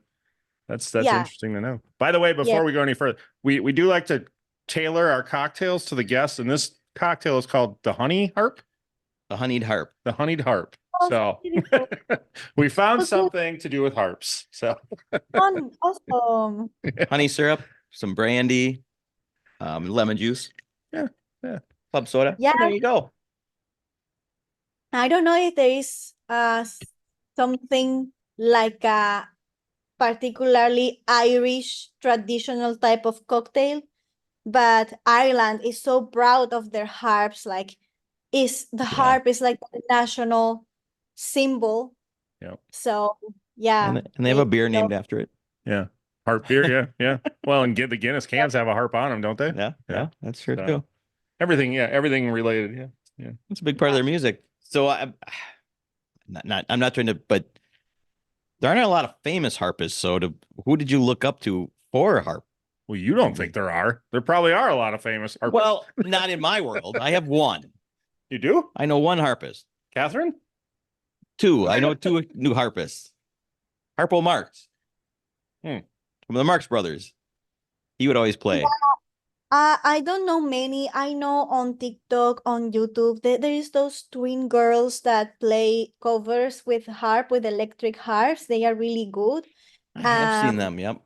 that's Yeah. interesting to know. By the way, before we go any further, we do like to tailor our cocktails to the guests, and this cocktail is called the honey harp. The honeyed harp. The honeyed harp. Oh, So beautiful. we found Okay. something to do with harps. So Awesome. Honey syrup, some brandy, lemon juice. Yeah. Club soda. Yeah. There you go. I don't know if there is something like a particularly Irish traditional type of cocktail, but Ireland is so proud of their harps. Like, the harp is like the national symbol. Yeah. So yeah, And they have a beer named after it. Yeah. Harp beer. Yeah. Well, and the Guinness cans have a harp on them, don't they? Yeah, that's true So, too. everything related. Yeah. It's a big part of their music. So I'm not trying to, but there aren't a lot of famous harpists. So who did you look up to for a harp? Well, you don't think there are? There probably are a lot of famous harpists. Well, not in my world. I have one. You do? I know one harpist. Catherine? Two. I know two new harpists. Harpo Marx. From the Marx Brothers. He would always play. I don't know many. I know on TikTok, on YouTube, there is those twin girls that play covers with electric harps. They are really good. I have seen them. Yep.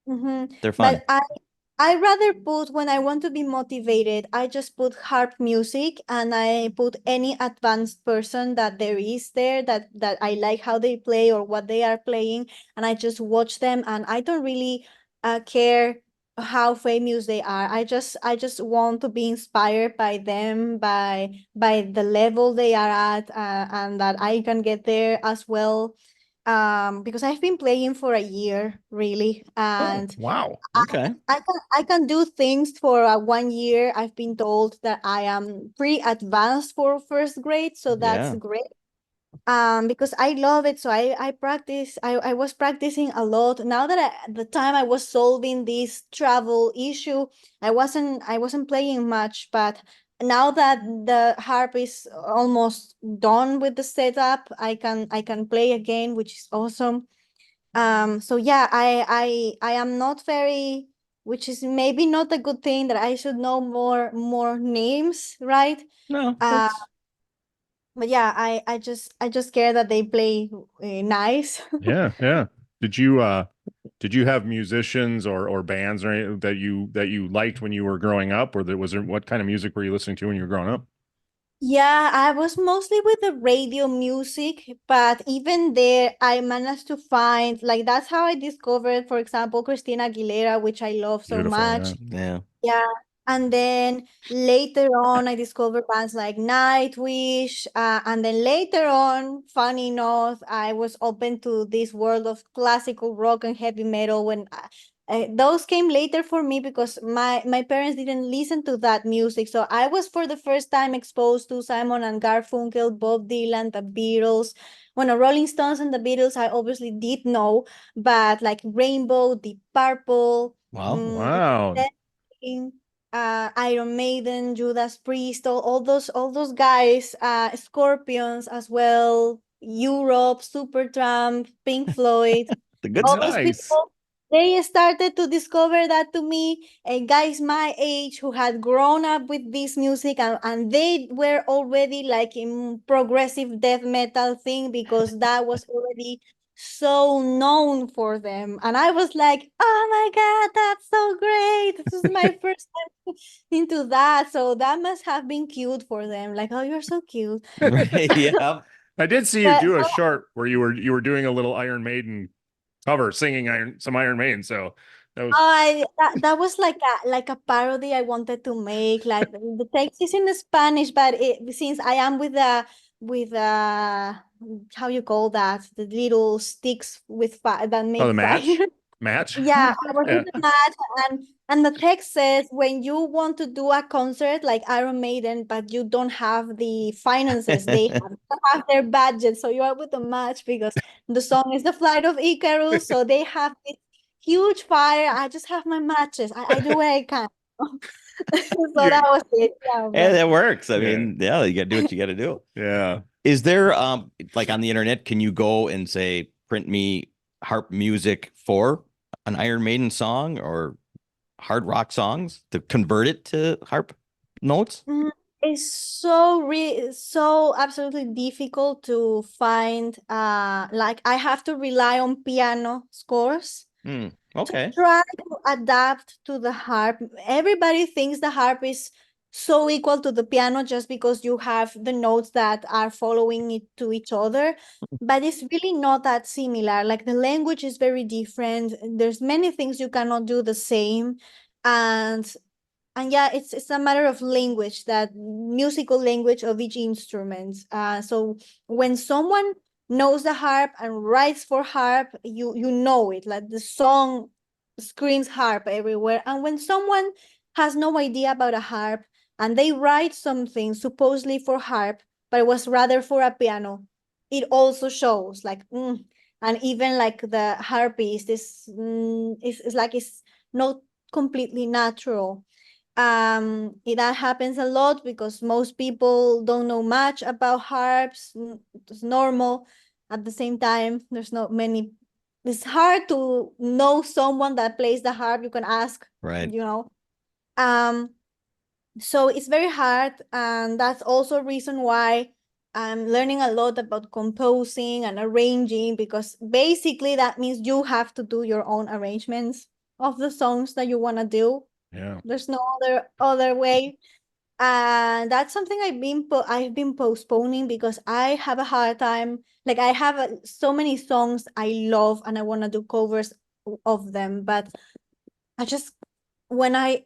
Mhm. They're fun. But I rather put when I want to be motivated, I just put harp music and I put any advanced person that there is there that I like how they play or what they are playing, and I just watch them, and I don't really care how famous they are. I just want to be inspired by them, by the level they are at, and that I can get there as well. Because I've been playing for a year really, Oh, and wow. Okay. I can do things for 1 year. I've been told that I am pretty advanced for first grade, so that's Yeah. great. Because I love it, so I practice. I was practicing a lot. Now that at the time I was solving this travel issue, I wasn't playing much, but now that the harp is almost done with the setup, I can play again, which is awesome. So yeah, I am not very, which is maybe not a good thing, that I should know more names, right? No, uh that's but yeah, I just care that they play nice. Yeah, yeah. Did you have musicians or bands or anything that you liked when you were growing up, or what kind of music were you listening to when you were growing up? Yeah, I was mostly with the radio music, but even there, I managed to find, like, that's how I discovered, for example, Christina Aguilera, which I love so Beautiful, yeah. much. yeah. Yeah. And then later on, I discovered bands like Nightwish. And then later on, funny enough, I was open to this world of classical rock and heavy metal when those came later for me, because my parents didn't listen to that music. So I was for the first time exposed to Simon and Garfunkel, Bob Dylan, the Beatles. When the Rolling Stones and the Beatles, I obviously did know, but like Rainbow, Deep Purple, Wow. mm, Wow. Iron Maiden, Judas Priest, all those guys, Scorpions as well, Europe, Supertramp, Pink Floyd, The good all stuff. those Nice. people, they started to discover that to me, and guys my age who had grown up with this music, and they were already like in progressive death metal thing, because that was already so known for them. And I was like, oh my God, that's so great. This is my first time into that. So that must have been cute for them. Like, oh, you're so cute. Right. Yeah. I did see you But do a short where you were doing a little Iron Maiden cover, singing some Iron Maiden. So that was that was like a parody I wanted to make. Like, the text is in Spanish, but since I am with how you call that, the little sticks with fire that the make fire. match. Yeah, I was Yeah. with the match, and the text says, when you want to do a concert like Iron Maiden, but you don't have the finances, they have their budget, so you are with the match, because the song is the Flight of Icarus, so they have this huge fire. I just have my matches. I do what I can. So You, that was it. Yeah, And but that works. I Yeah. mean, yeah, you got to do what you got to do. yeah. Is there like on the internet, can you go and say print me harp music for an Iron Maiden song or hard rock songs to convert it to harp notes? it's so absolutely difficult to find. Like, I have to rely on piano scores to Okay. try to adapt to the harp. Everybody thinks the harp is so equal to the piano just because you have the notes that are following it to each other, but it's really not that similar. Like, the language is very different. There's many things you cannot do the same, and yeah, it's a matter of language, that musical language of each instrument. So when someone knows the harp and writes for harp, you know it, like the song screams harp everywhere. And when someone has no idea about a harp and they write something supposedly for harp, but it was rather for a piano, it also shows like, and even like the harpist is like, it's not completely natural. That happens a lot because most people don't know much about harps. It's normal. At the same time, there's not many. It's hard to know someone that plays the harp. You can ask, Right. you know. Um, so it's very hard, and that's also a reason why I'm learning a lot about composing and arranging, because basically that means you have to do your own arrangements of the songs that you want to do. Yeah. There's no other way. And that's something I've been postponing because I have a hard time. Like I have so many songs I love and I want to do covers of them, but I just when I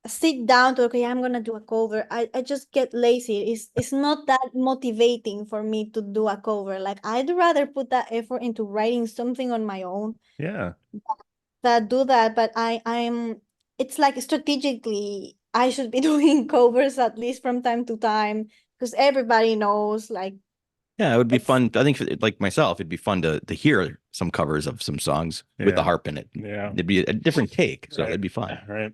sit down to okay, I'm gonna do a cover, I just get lazy. It's not that motivating for me to do a cover. Like I'd rather put that effort into writing something on my own Yeah. that do that, but I'm it's like strategically I should be doing covers at least from time to time because everybody knows like Yeah, it would be it's fun. I think like myself, it'd be fun to hear some covers of some songs with the Yeah. harp in it. Yeah. It'd be a different take, so Right. it'd be fun. Right.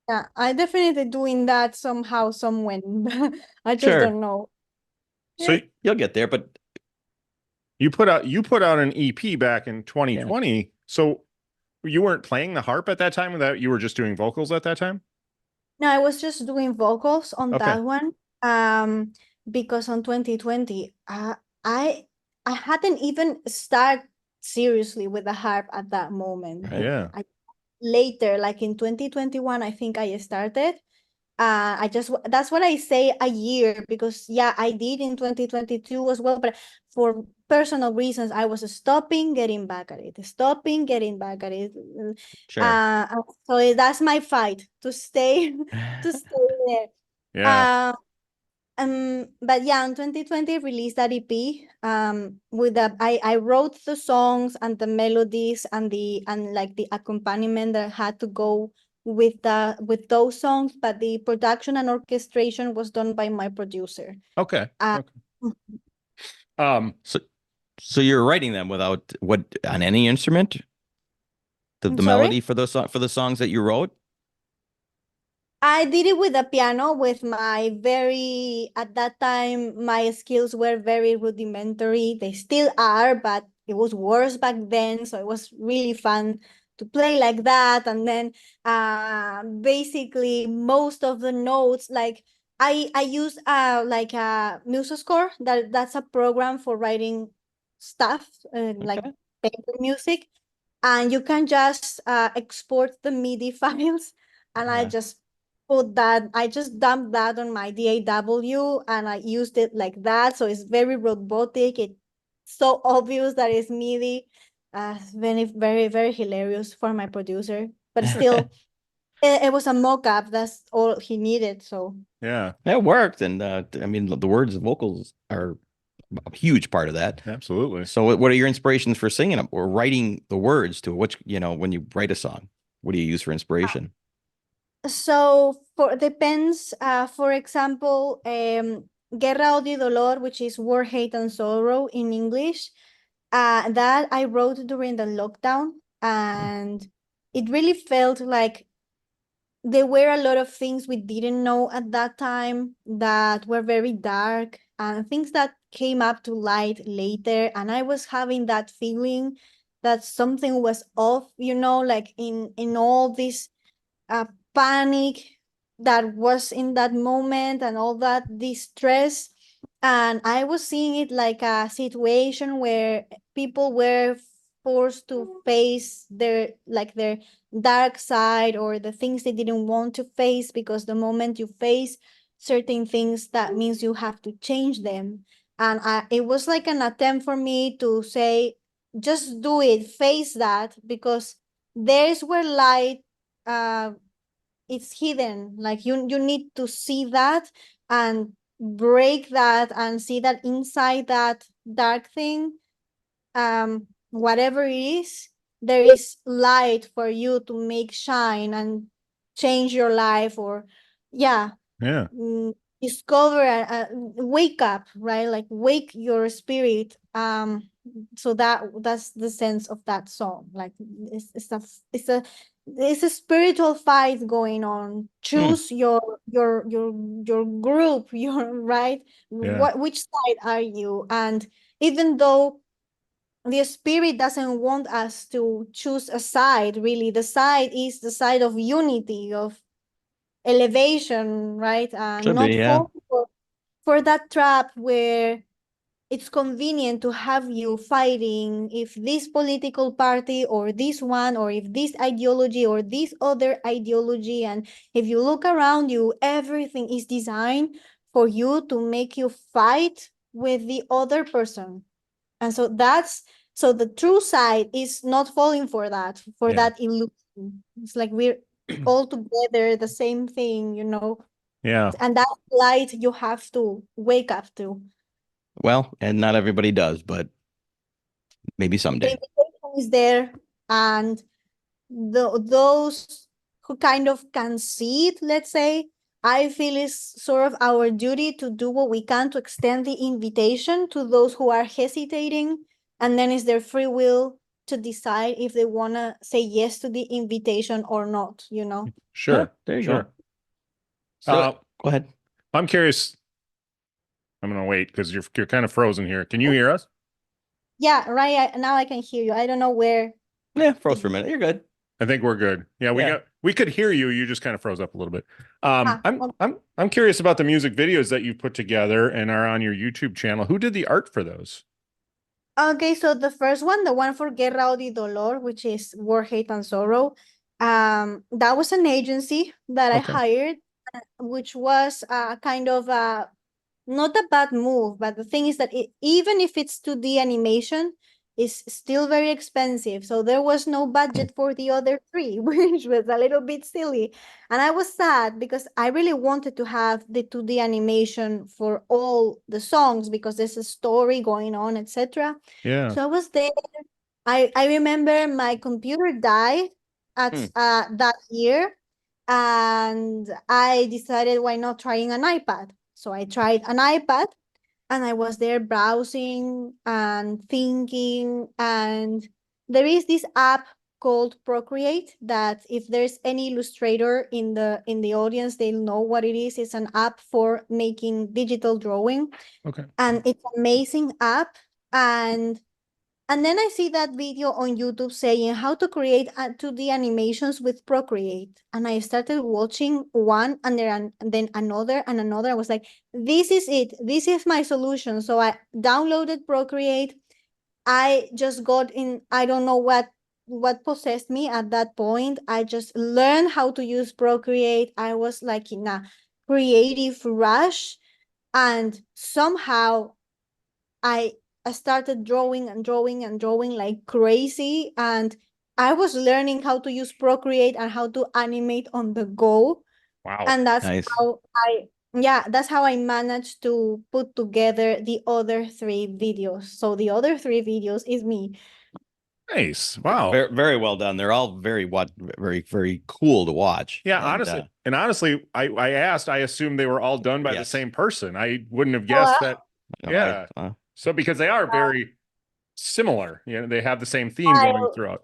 yeah, I definitely doing that somehow, somewhen. I just Sure. don't know. So You'll get there, but you put out an EP back in 2020. So you weren't playing the harp at that time, that you were just doing vocals at that time? No, I was just doing vocals on Okay. that one. Um, because on 2020, I I hadn't even start seriously with the harp at that moment. Right. Yeah. I later, like in 2021, I think I started. I just that's what I say a year because yeah, I did in 2022 as well, but for personal reasons, I was stopping, getting back at it, stopping, getting back at it. Sure. So that's my fight to stay to stay there. Yeah. Uh, but yeah, in 2020 released that EP. With the I wrote the songs and the melodies and like the accompaniment that had to go with those songs, but the production and orchestration was done by my producer. Okay. Uh, Okay. Um, So you're writing them without what on any instrument? I'm The sorry? melody for for the songs that you wrote? I did it with the piano with my at that time, my skills were very rudimentary. They still are, but it was worse back then. So it was really fun to play like that. And then basically most of the notes, like I use like a MuseScore, that's a program for writing stuff, like Okay. paper music. And you can just export the MIDI files and I just dumped that on my DAW and I used it like that. So it's very robotic. It's so obvious that it's MIDI. Very, very, very hilarious for my producer. But still, it was a mock-up. That's all he needed. So yeah, That worked, and I mean the words, vocals are a huge part of that. absolutely. So, what are your inspirations for singing them or writing the words to which when you write a song? What do you use for inspiration? so for depends. For example, Guerra, Odio y Dolor, which is War, Hate, and Sorrow in English. That I wrote during the lockdown, and it really felt like there were a lot of things we didn't know at that time that were very dark and things that came up to light later. And I was having that feeling that something was off, like in all this uh, panic that was in that moment and all that distress. And I was seeing it like a situation where people were forced to face their dark side or the things they didn't want to face, because the moment you face certain things, that means you have to change them. And it was like an attempt for me to say, just do it, face that, because there's where light uh it's hidden. Like you need to see that and break that and see that inside that dark thing, whatever it is, there is light for you to make shine and change your life, or yeah, Yeah, discover wake up, right? Like wake your spirit. So that's the sense of that song. Like it's a it's a spiritual fight going on. Choose your group, your right. yeah, Which side are you? And even though the spirit doesn't want us to choose a side, really the side is the side of unity, of elevation, right? Should be, Not yeah. for that trap where it's convenient to have you fighting if this political party or this one, or if this ideology or this other ideology. And if you look around you, everything is designed for you to make you fight with the other person. And so the true side is not falling for that, Yeah. that illusion. It's like we're all together, the same thing, Yeah. and that light you have to wake up to. Well, and not everybody does, but maybe The someday. invitation is there, and those who kind of can see it, let's say, I feel is sort of our duty to do what we can to extend the invitation to those who are hesitating, and then it's their free will to decide if they want to say yes to the invitation or not, Sure. Yeah, there you go. Sure. So go ahead. I'm curious. I'm gonna wait because you're kind of frozen here. Can you hear us? Yeah, right. Now I can hear you. I don't know where. Yeah, froze for a minute. You're good. I think we're good. Yeah, we could hear you. You just kind of froze up a little bit. Okay. I'm curious about the music videos that you put together and are on your YouTube channel. Who did the art for those? Okay, so the first one, the one for Guerra, Odio y Dolor, which is War, Hate, and Sorrow, that was an agency that I Okay. hired, which was kind of not a bad move, but the thing is that even if it's 2D animation, it's still very expensive. So there was no budget for the other three, which was a little bit silly. And I was sad because I really wanted to have the 2D animation for all the songs because there's a story going on, etc. Yeah. So I was there. I remember my computer died at that year, and I decided why not trying an iPad. So I tried an iPad, and I was there browsing and thinking, and there is this app called Procreate that if there's any illustrator in the audience, they'll know what it is. It's an app for making digital drawing. Okay. And it's an amazing app. And then I see that video on YouTube saying how to create 2D animations with Procreate. And I started watching one and then another and another. I was like, this is it. This is my solution. So I downloaded Procreate. I just got in, I don't know what possessed me at that point. I just learned how to use Procreate. I was like in a creative rush. And somehow I started drawing and drawing and drawing like crazy. And I was learning how to use Procreate and how to animate on the go. Wow. And that's Nice. that's how I managed to put together the other three videos. So the other three videos is me. Nice. Wow. Very, very well done. They're all very very cool to watch. Yeah, And, honestly, I asked, I assumed they were all done by the Yes. same person. I wouldn't have guessed that. no, Yeah. So because they are very similar, they have the same theme going throughout.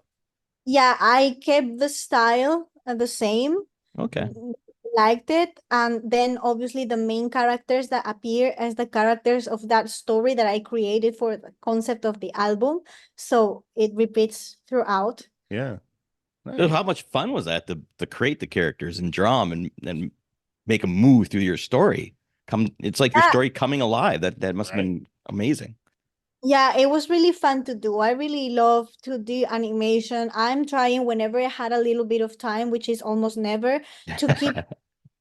Yeah, I kept the style the same. okay. Liked it. And then obviously the main characters that appear as the characters of that story that I created for the concept of the album. So it repeats throughout. Yeah. So Nice. how much fun was that to create the characters and draw them and make them move through your story? It's like your story coming alive. That must have been amazing. Yeah, it was really fun to do. I really love to do animation. I'm trying whenever I had a little bit of time, which is almost never, to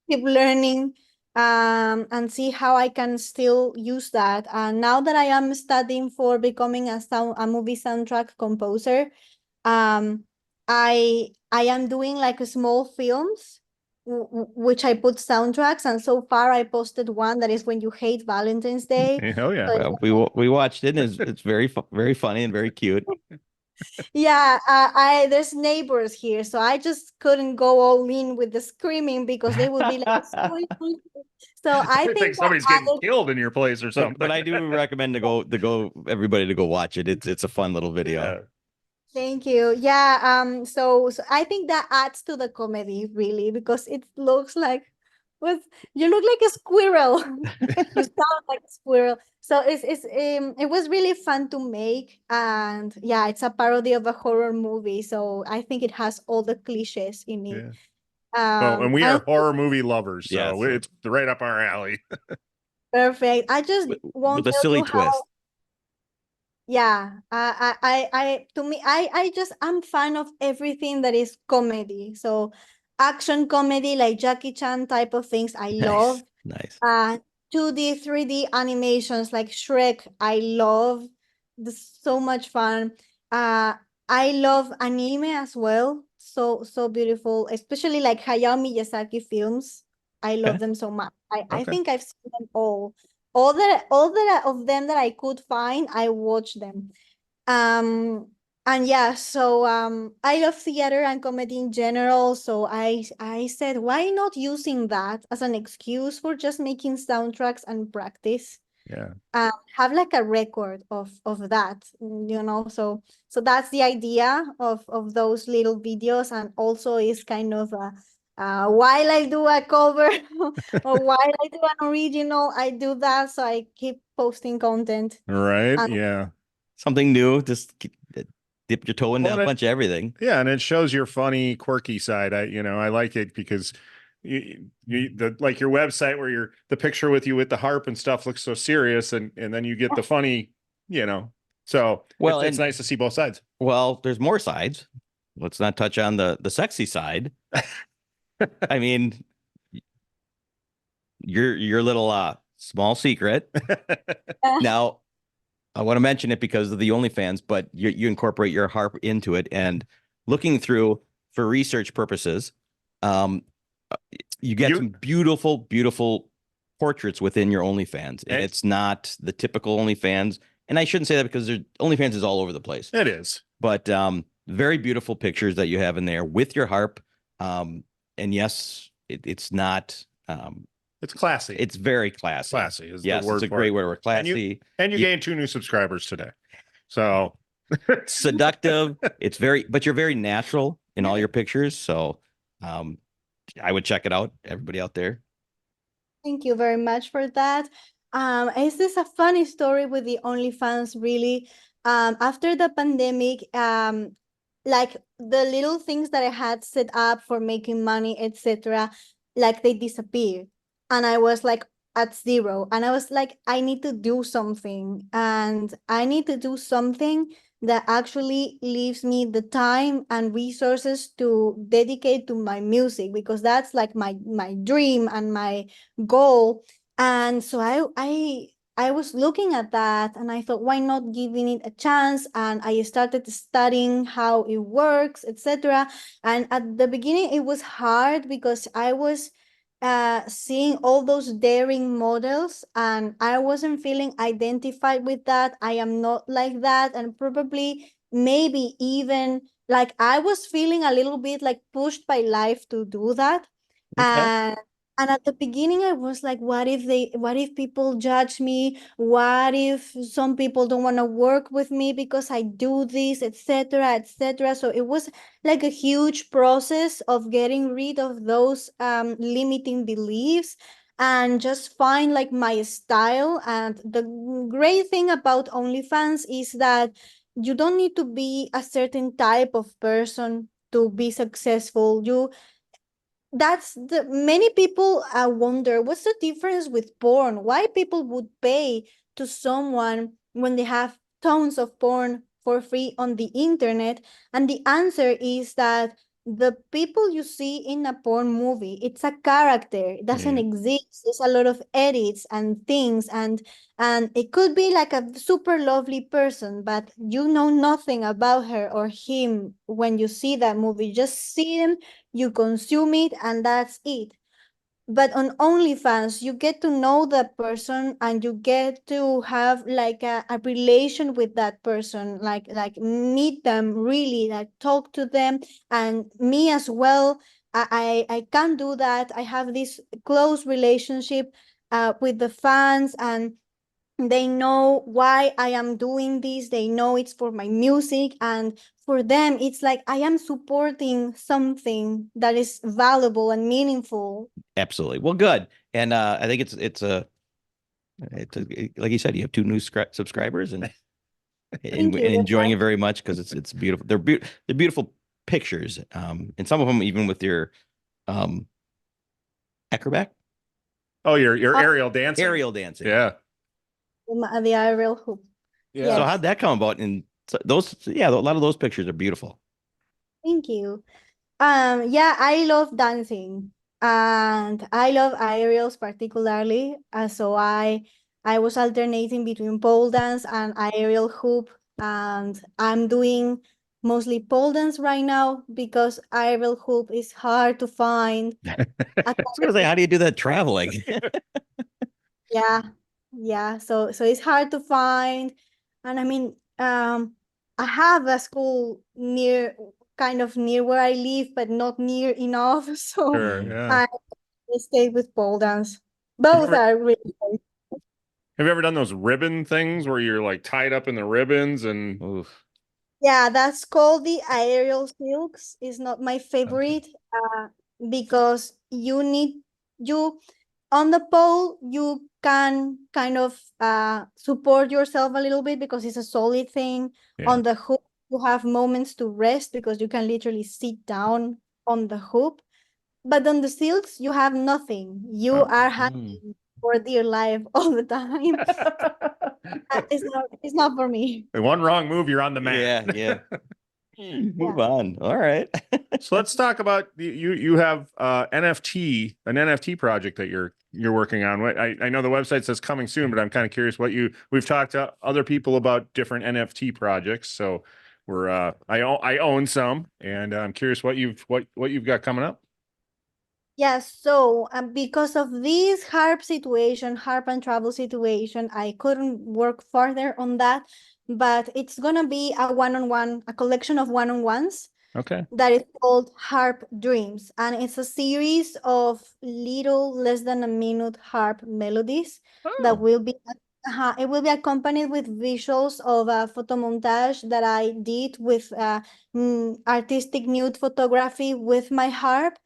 keep learning and see how I can still use that. And now that I am studying for becoming a movie soundtrack composer, um, I am doing like small films which I put soundtracks, and so far I posted one that is When You Hate Valentine's Day. Oh yeah. So Well, we watched it. And it's very funny and very cute. yeah, there's neighbors here, so I just couldn't go all in with the screaming because they would be like, so I think somebody's getting killed in your place or something. But I do recommend everybody to go watch it. It's a fun little video. Yeah. Thank you. Yeah, so I think that adds to the comedy really, because it looks like you look like a squirrel. You sound like a squirrel. So it was really fun to make, and yeah, it's a parody of a horror movie, so I think it has all the cliches in it. Yeah. And we are horror movie lovers, so Yes. it's right up our alley. Perfect. I just With won't a tell silly you how twist. Yeah, to me, I'm fan of everything that is comedy. So action comedy, like Jackie Chan type of things, I love. Nice, nice. Uh, 2D, 3D animations like Shrek, I love. So much fun. Uh, I love anime as well. So beautiful, especially like Hayao Miyazaki films. I love Okay, them so much. I okay. think I've seen them all. All that of them that I could find, I watched them. Um, and yeah, so I love theater and comedy in general. So I said, why not using that as an excuse for just making soundtracks and practice? Yeah. Have like a record of that, you know. So that's the idea of those little videos, and also is kind of while I do a cover or while I do an original, I do that. So I keep posting content. Right. And Yeah. Something new. Just dip your toe into Well, a bunch of everything. yeah, and it shows your funny, quirky side. I like it because like your website where the picture with you with the harp and stuff looks so serious, and then you get the funny, you know. So Well, it's and nice to see both sides. well, there's more sides. Let's not touch on the sexy side. I mean, your little small secret. Now, I want to mention it because of the OnlyFans, but you incorporate your harp into it. And looking through for research purposes, um, you get some beautiful, beautiful portraits within your OnlyFans, and it's not the typical OnlyFans. And I shouldn't say that because OnlyFans is all over the place. It is, but very beautiful pictures that you have in there with your harp. And yes, it's not. it's classy. It's very classy. Classy is yes, the word. It's a great word. Classy. And you gained 2 new subscribers today. So seductive. But you're very natural in all your pictures. So I would check it out. Everybody out there. thank you very much for that. Is this a funny story with the OnlyFans? Really, after the pandemic, like the little things that I had set up for making money, etc., like they disappeared, and I was like at zero, and I was like, I need to do something, and I need to do something that actually leaves me the time and resources to dedicate to my music, because that's like my dream and my goal. And so I was looking at that, and I thought, why not giving it a chance? And I started studying how it works, etc. And at the beginning it was hard because I was seeing all those daring models, and I wasn't feeling identified with that. I am not like that, and probably maybe even like I was feeling a little bit like pushed by life to do that. Okay. And at the beginning, I was like, what if people judge me? What if some people don't want to work with me because I do this, etc., etc.? So it was like a huge process of getting rid of those limiting beliefs and just find like my style. And the great thing about OnlyFans is that you don't need to be a certain type of person to be successful. That's the many people wonder what's the difference with porn, why people would pay to someone when they have tons of porn for free on the internet. And the answer is that the people you see in a porn movie, it's a character, it doesn't Yeah. exist. There's a lot of edits and things, and it could be like a super lovely person, but you know nothing about her or him. When you see that movie, just see them, you consume it, and that's it. But on OnlyFans, you get to know that person, and you get to have like a relation with that person, like meet them really, like talk to them. And me as well, I can do that. I have this close relationship with the fans, and they know why I am doing this. They know it's for my music, and for them it's like I am supporting something that is valuable and meaningful. Absolutely. Well, good. And I think like you said, you have 2 new subscribers, and Thank you. enjoying it very much because it's beautiful. They're beautiful pictures. And some of them even with your acrobat Oh, your aerial dancing. aerial dancing. Yeah. The aerial hoop. Yeah. So Yes. how'd that come about? And those, yeah, a lot of those pictures are beautiful. Thank you. Yeah, I love dancing and I love aerials particularly. So I was alternating between pole dance and aerial hoop, and I'm doing mostly pole dance right now because aerial hoop is hard to find. I was gonna say, how do you do that traveling? Yeah, yeah. So it's hard to find, and I mean, I have a school near, kind of near where I live, but not near enough. So Sure. Yeah. I stayed with pole dance. Have you Both ever, are really great. have you ever done those ribbon things where you're like tied up in the ribbons and Oof. Yeah, that's called the aerial silks. It's not my favorite, because you on the pole you can kind of support yourself a little bit because it's a solid thing. yeah. On the hoop, you have moments to rest because you can literally sit down on the hoop. But on the silks, you have nothing. You Oh. are Mm. hanging for dear life all the time. It's not for me. One wrong move, you're on the mat. Yeah. Move on. All right. So let's talk about you have an NFT project that you're working on. I know the website says coming soon, but I'm kind of curious we've talked to other people about different NFT projects. So I own some, and I'm curious what you've got coming up. Yes, so because of this harp and travel situation, I couldn't work further on that, but it's gonna be a collection of one-on-ones Okay. that is called Harp Dreams, and it's a series of little less than a minute harp melodies that Oh, it will be accompanied with visuals of a photo montage that I did with artistic nude photography with my harp.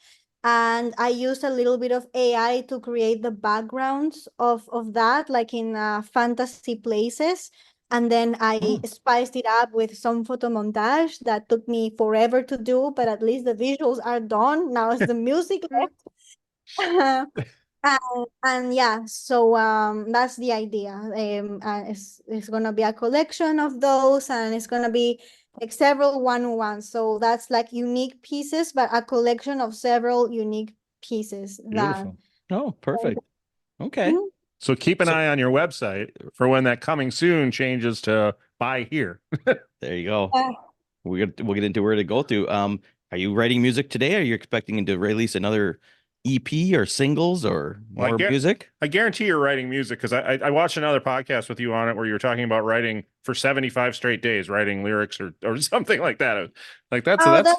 And I used a little bit of AI to create the backgrounds of that, like in fantasy places. And then I Mm. spiced it up with some photo montage that took me forever to do, but at least the visuals are done. Now it's the music left. And yeah, so that's the idea. It's gonna be a collection of those, and it's gonna be like several one-on-ones. So that's like unique pieces, but a collection of several unique pieces that. beautiful. Oh, perfect. Okay. Mhm. So keep an So- eye on your website for when that coming soon changes to buy here. There you go. Yeah. We'll get into where to go to. Are you writing music today? Are you expecting to release another EP or singles or Well, more music? I guarantee you're writing music because I watched another podcast with you on it where you were talking about writing for 75 straight days, writing lyrics or something like that. Like Oh, that's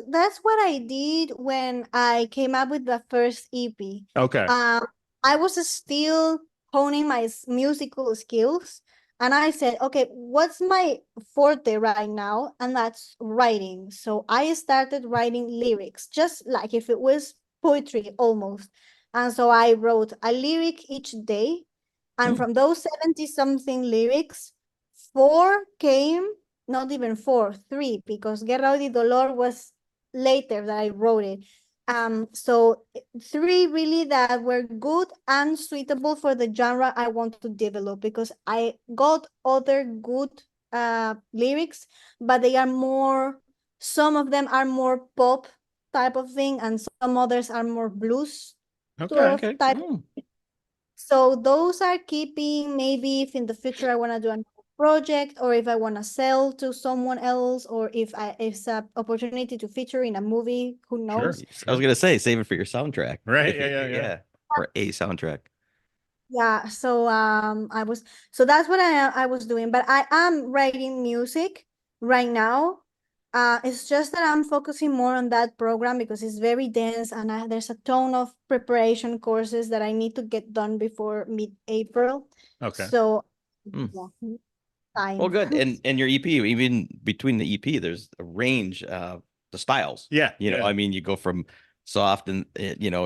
that's what I did when I came up with the first EP. okay. I was still honing my musical skills, and I said, okay, what's my forte right now? And that's writing. So I started writing lyrics, just like if it was poetry almost. And so I wrote a lyric each day, and Hmm. from those 70 something lyrics, four came, not even four, three, because Guerra y Dolor was later that I wrote it. So three really that were good and suitable for the genre I want to develop, because I got other good lyrics, but they are more, some of them are more pop type of thing, and some others are more blues sort Okay. of Okay. type. Mm. So those are keeping, maybe if in the future I want to do a project, or if I want to sell to someone else, or if it's a opportunity to feature in a movie, who Sure. knows? I was gonna say save it for your soundtrack. Right. Yeah. For a soundtrack. Yeah, so so that's what I was doing, but I am writing music right now. It's just that I'm focusing more on that program because it's very dense, and there's a ton of preparation courses that I need to get done before mid-April. Okay. So Hmm. yeah, Well, time. good. And your EP, even between the EP, there's a range the styles. Yeah. You know, yeah. I mean, you go from soft and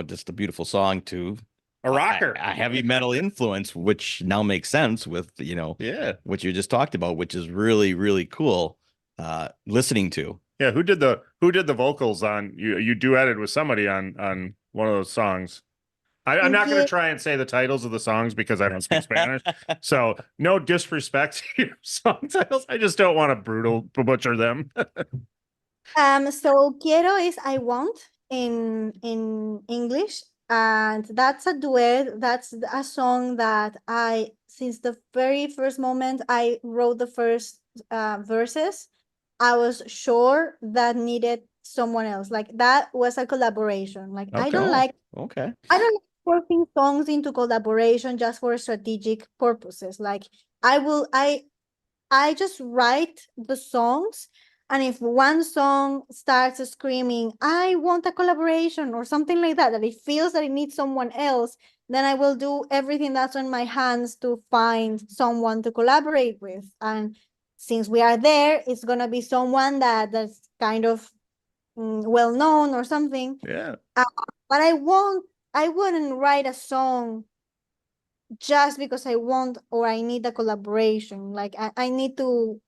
just a beautiful song to A rocker. a heavy metal influence, which now makes sense with Yeah. what you just talked about, which is really, really cool listening to. Yeah. Who did the vocals on you duetted with somebody on one of those songs? I'm not going Yeah. to try and say the titles of the songs because I don't speak Spanish. So no disrespect to your song titles. I just don't want to butcher them. So quiero is I want in English, and that's a duet. That's a song that I, since the very first moment I wrote the first verses, I was sure that needed someone else. Like that was a collaboration. Like Okay. Okay. I don't like forcing songs into collaboration just for strategic purposes. Like I will I just write the songs, and if one song starts screaming, I want a collaboration or something like that, that it feels that it needs someone else, then I will do everything that's on my hands to find someone to collaborate with. And since we are there, it's gonna be someone that's kind of well known or something. Yeah. But I wouldn't write a song just because I want or I need a collaboration. Like I need to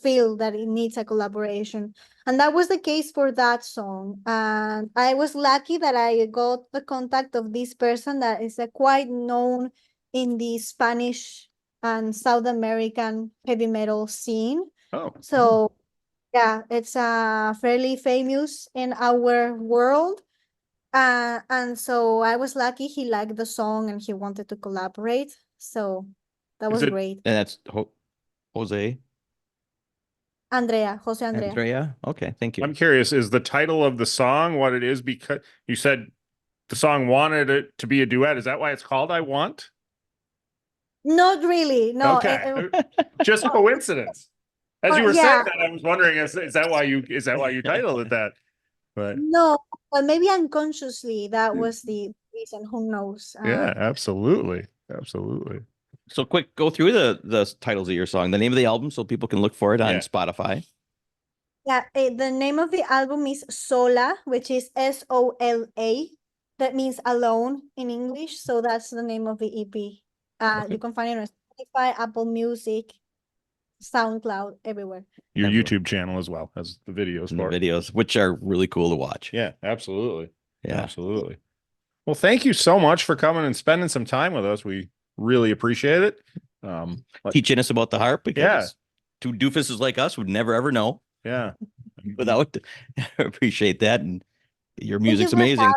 feel that it needs a collaboration. And that was the case for that song. And I was lucky that I got the contact of this person that is quite known in the Spanish and South American heavy metal scene. Oh. So yeah, it's fairly famous in our world. And so I was lucky he liked the song and he wanted to collaborate. So that Is was it- great. And that's Jose Jose Andrea. Andrea. Okay, thank you. I'm curious, is the title of the song what it is? Because you said the song wanted it to be a duet. Is that why it's called I Want? Not really. No. Okay. Just coincidence. As you were yeah. saying that, I was wondering, is that why you titled it that? But No, but maybe unconsciously that was the reason. Who knows? yeah, absolutely. Absolutely. So quick, go through the titles of your song, the name of the album, so people can look for it on Yeah. Spotify. Yeah, the name of the album is Sola, which is SOLA. That means alone in English. So that's the name of the EP. Okay. You can find it on Spotify, Apple Music, SoundCloud, everywhere. Your Everywhere. YouTube channel as well as the videos And the for it. videos, which are really cool to watch. Yeah, absolutely. Yeah. Absolutely. Well, thank you so much for coming and spending some time with us. We really appreciate it. Teaching us about the harp because Yeah. two doofuses like us would never ever know Yeah. without. Appreciate that, and your Thank you music's for amazing.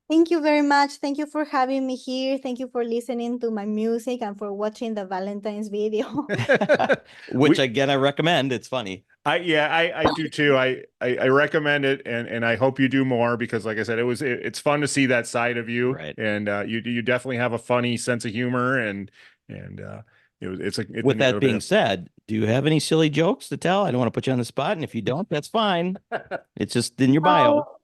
Thank you very much. Thank you for having me here. Thank you for listening to my music and for watching the Valentine's video. Which again I recommend. It's funny. I do too. I recommend it, and I hope you do more because, like I said, it's fun to see that side of you, Right. and you definitely have a funny sense of humor, and With that being said, do you have any silly jokes to tell? I don't want to put you on the spot, and if you don't, that's fine. It's just in your bio.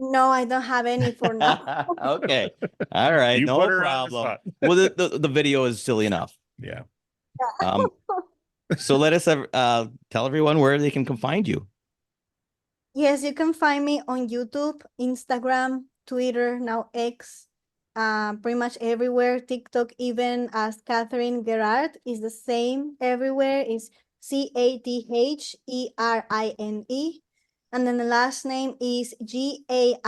No, I don't have any for now. Okay. All right. You No put her on the problem. spot. Well, the video is silly enough. Yeah. So let us tell everyone where they can come find you. Yes, you can find me on YouTube, Instagram, Twitter, now X, pretty much everywhere. TikTok, even as Catherine Gairard, is the same everywhere. It's CATHERINE. And then the last name is GAIRARD.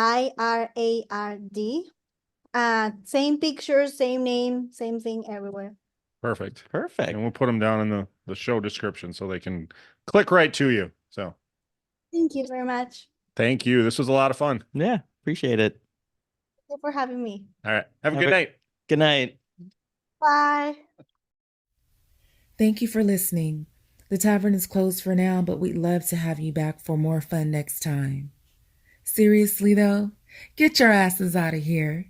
Same picture, same name, same thing everywhere. Perfect. Perfect. And we'll put them down in the show description so they can click right to you. So Thank you very much. thank you. This was a lot of fun. Yeah, appreciate it. Thank you for having me. All right. Have a good night. Good night. Bye. Thank you for listening. The tavern is closed for now, but we'd love to have you back for more fun next time. Seriously though, get your asses out of here.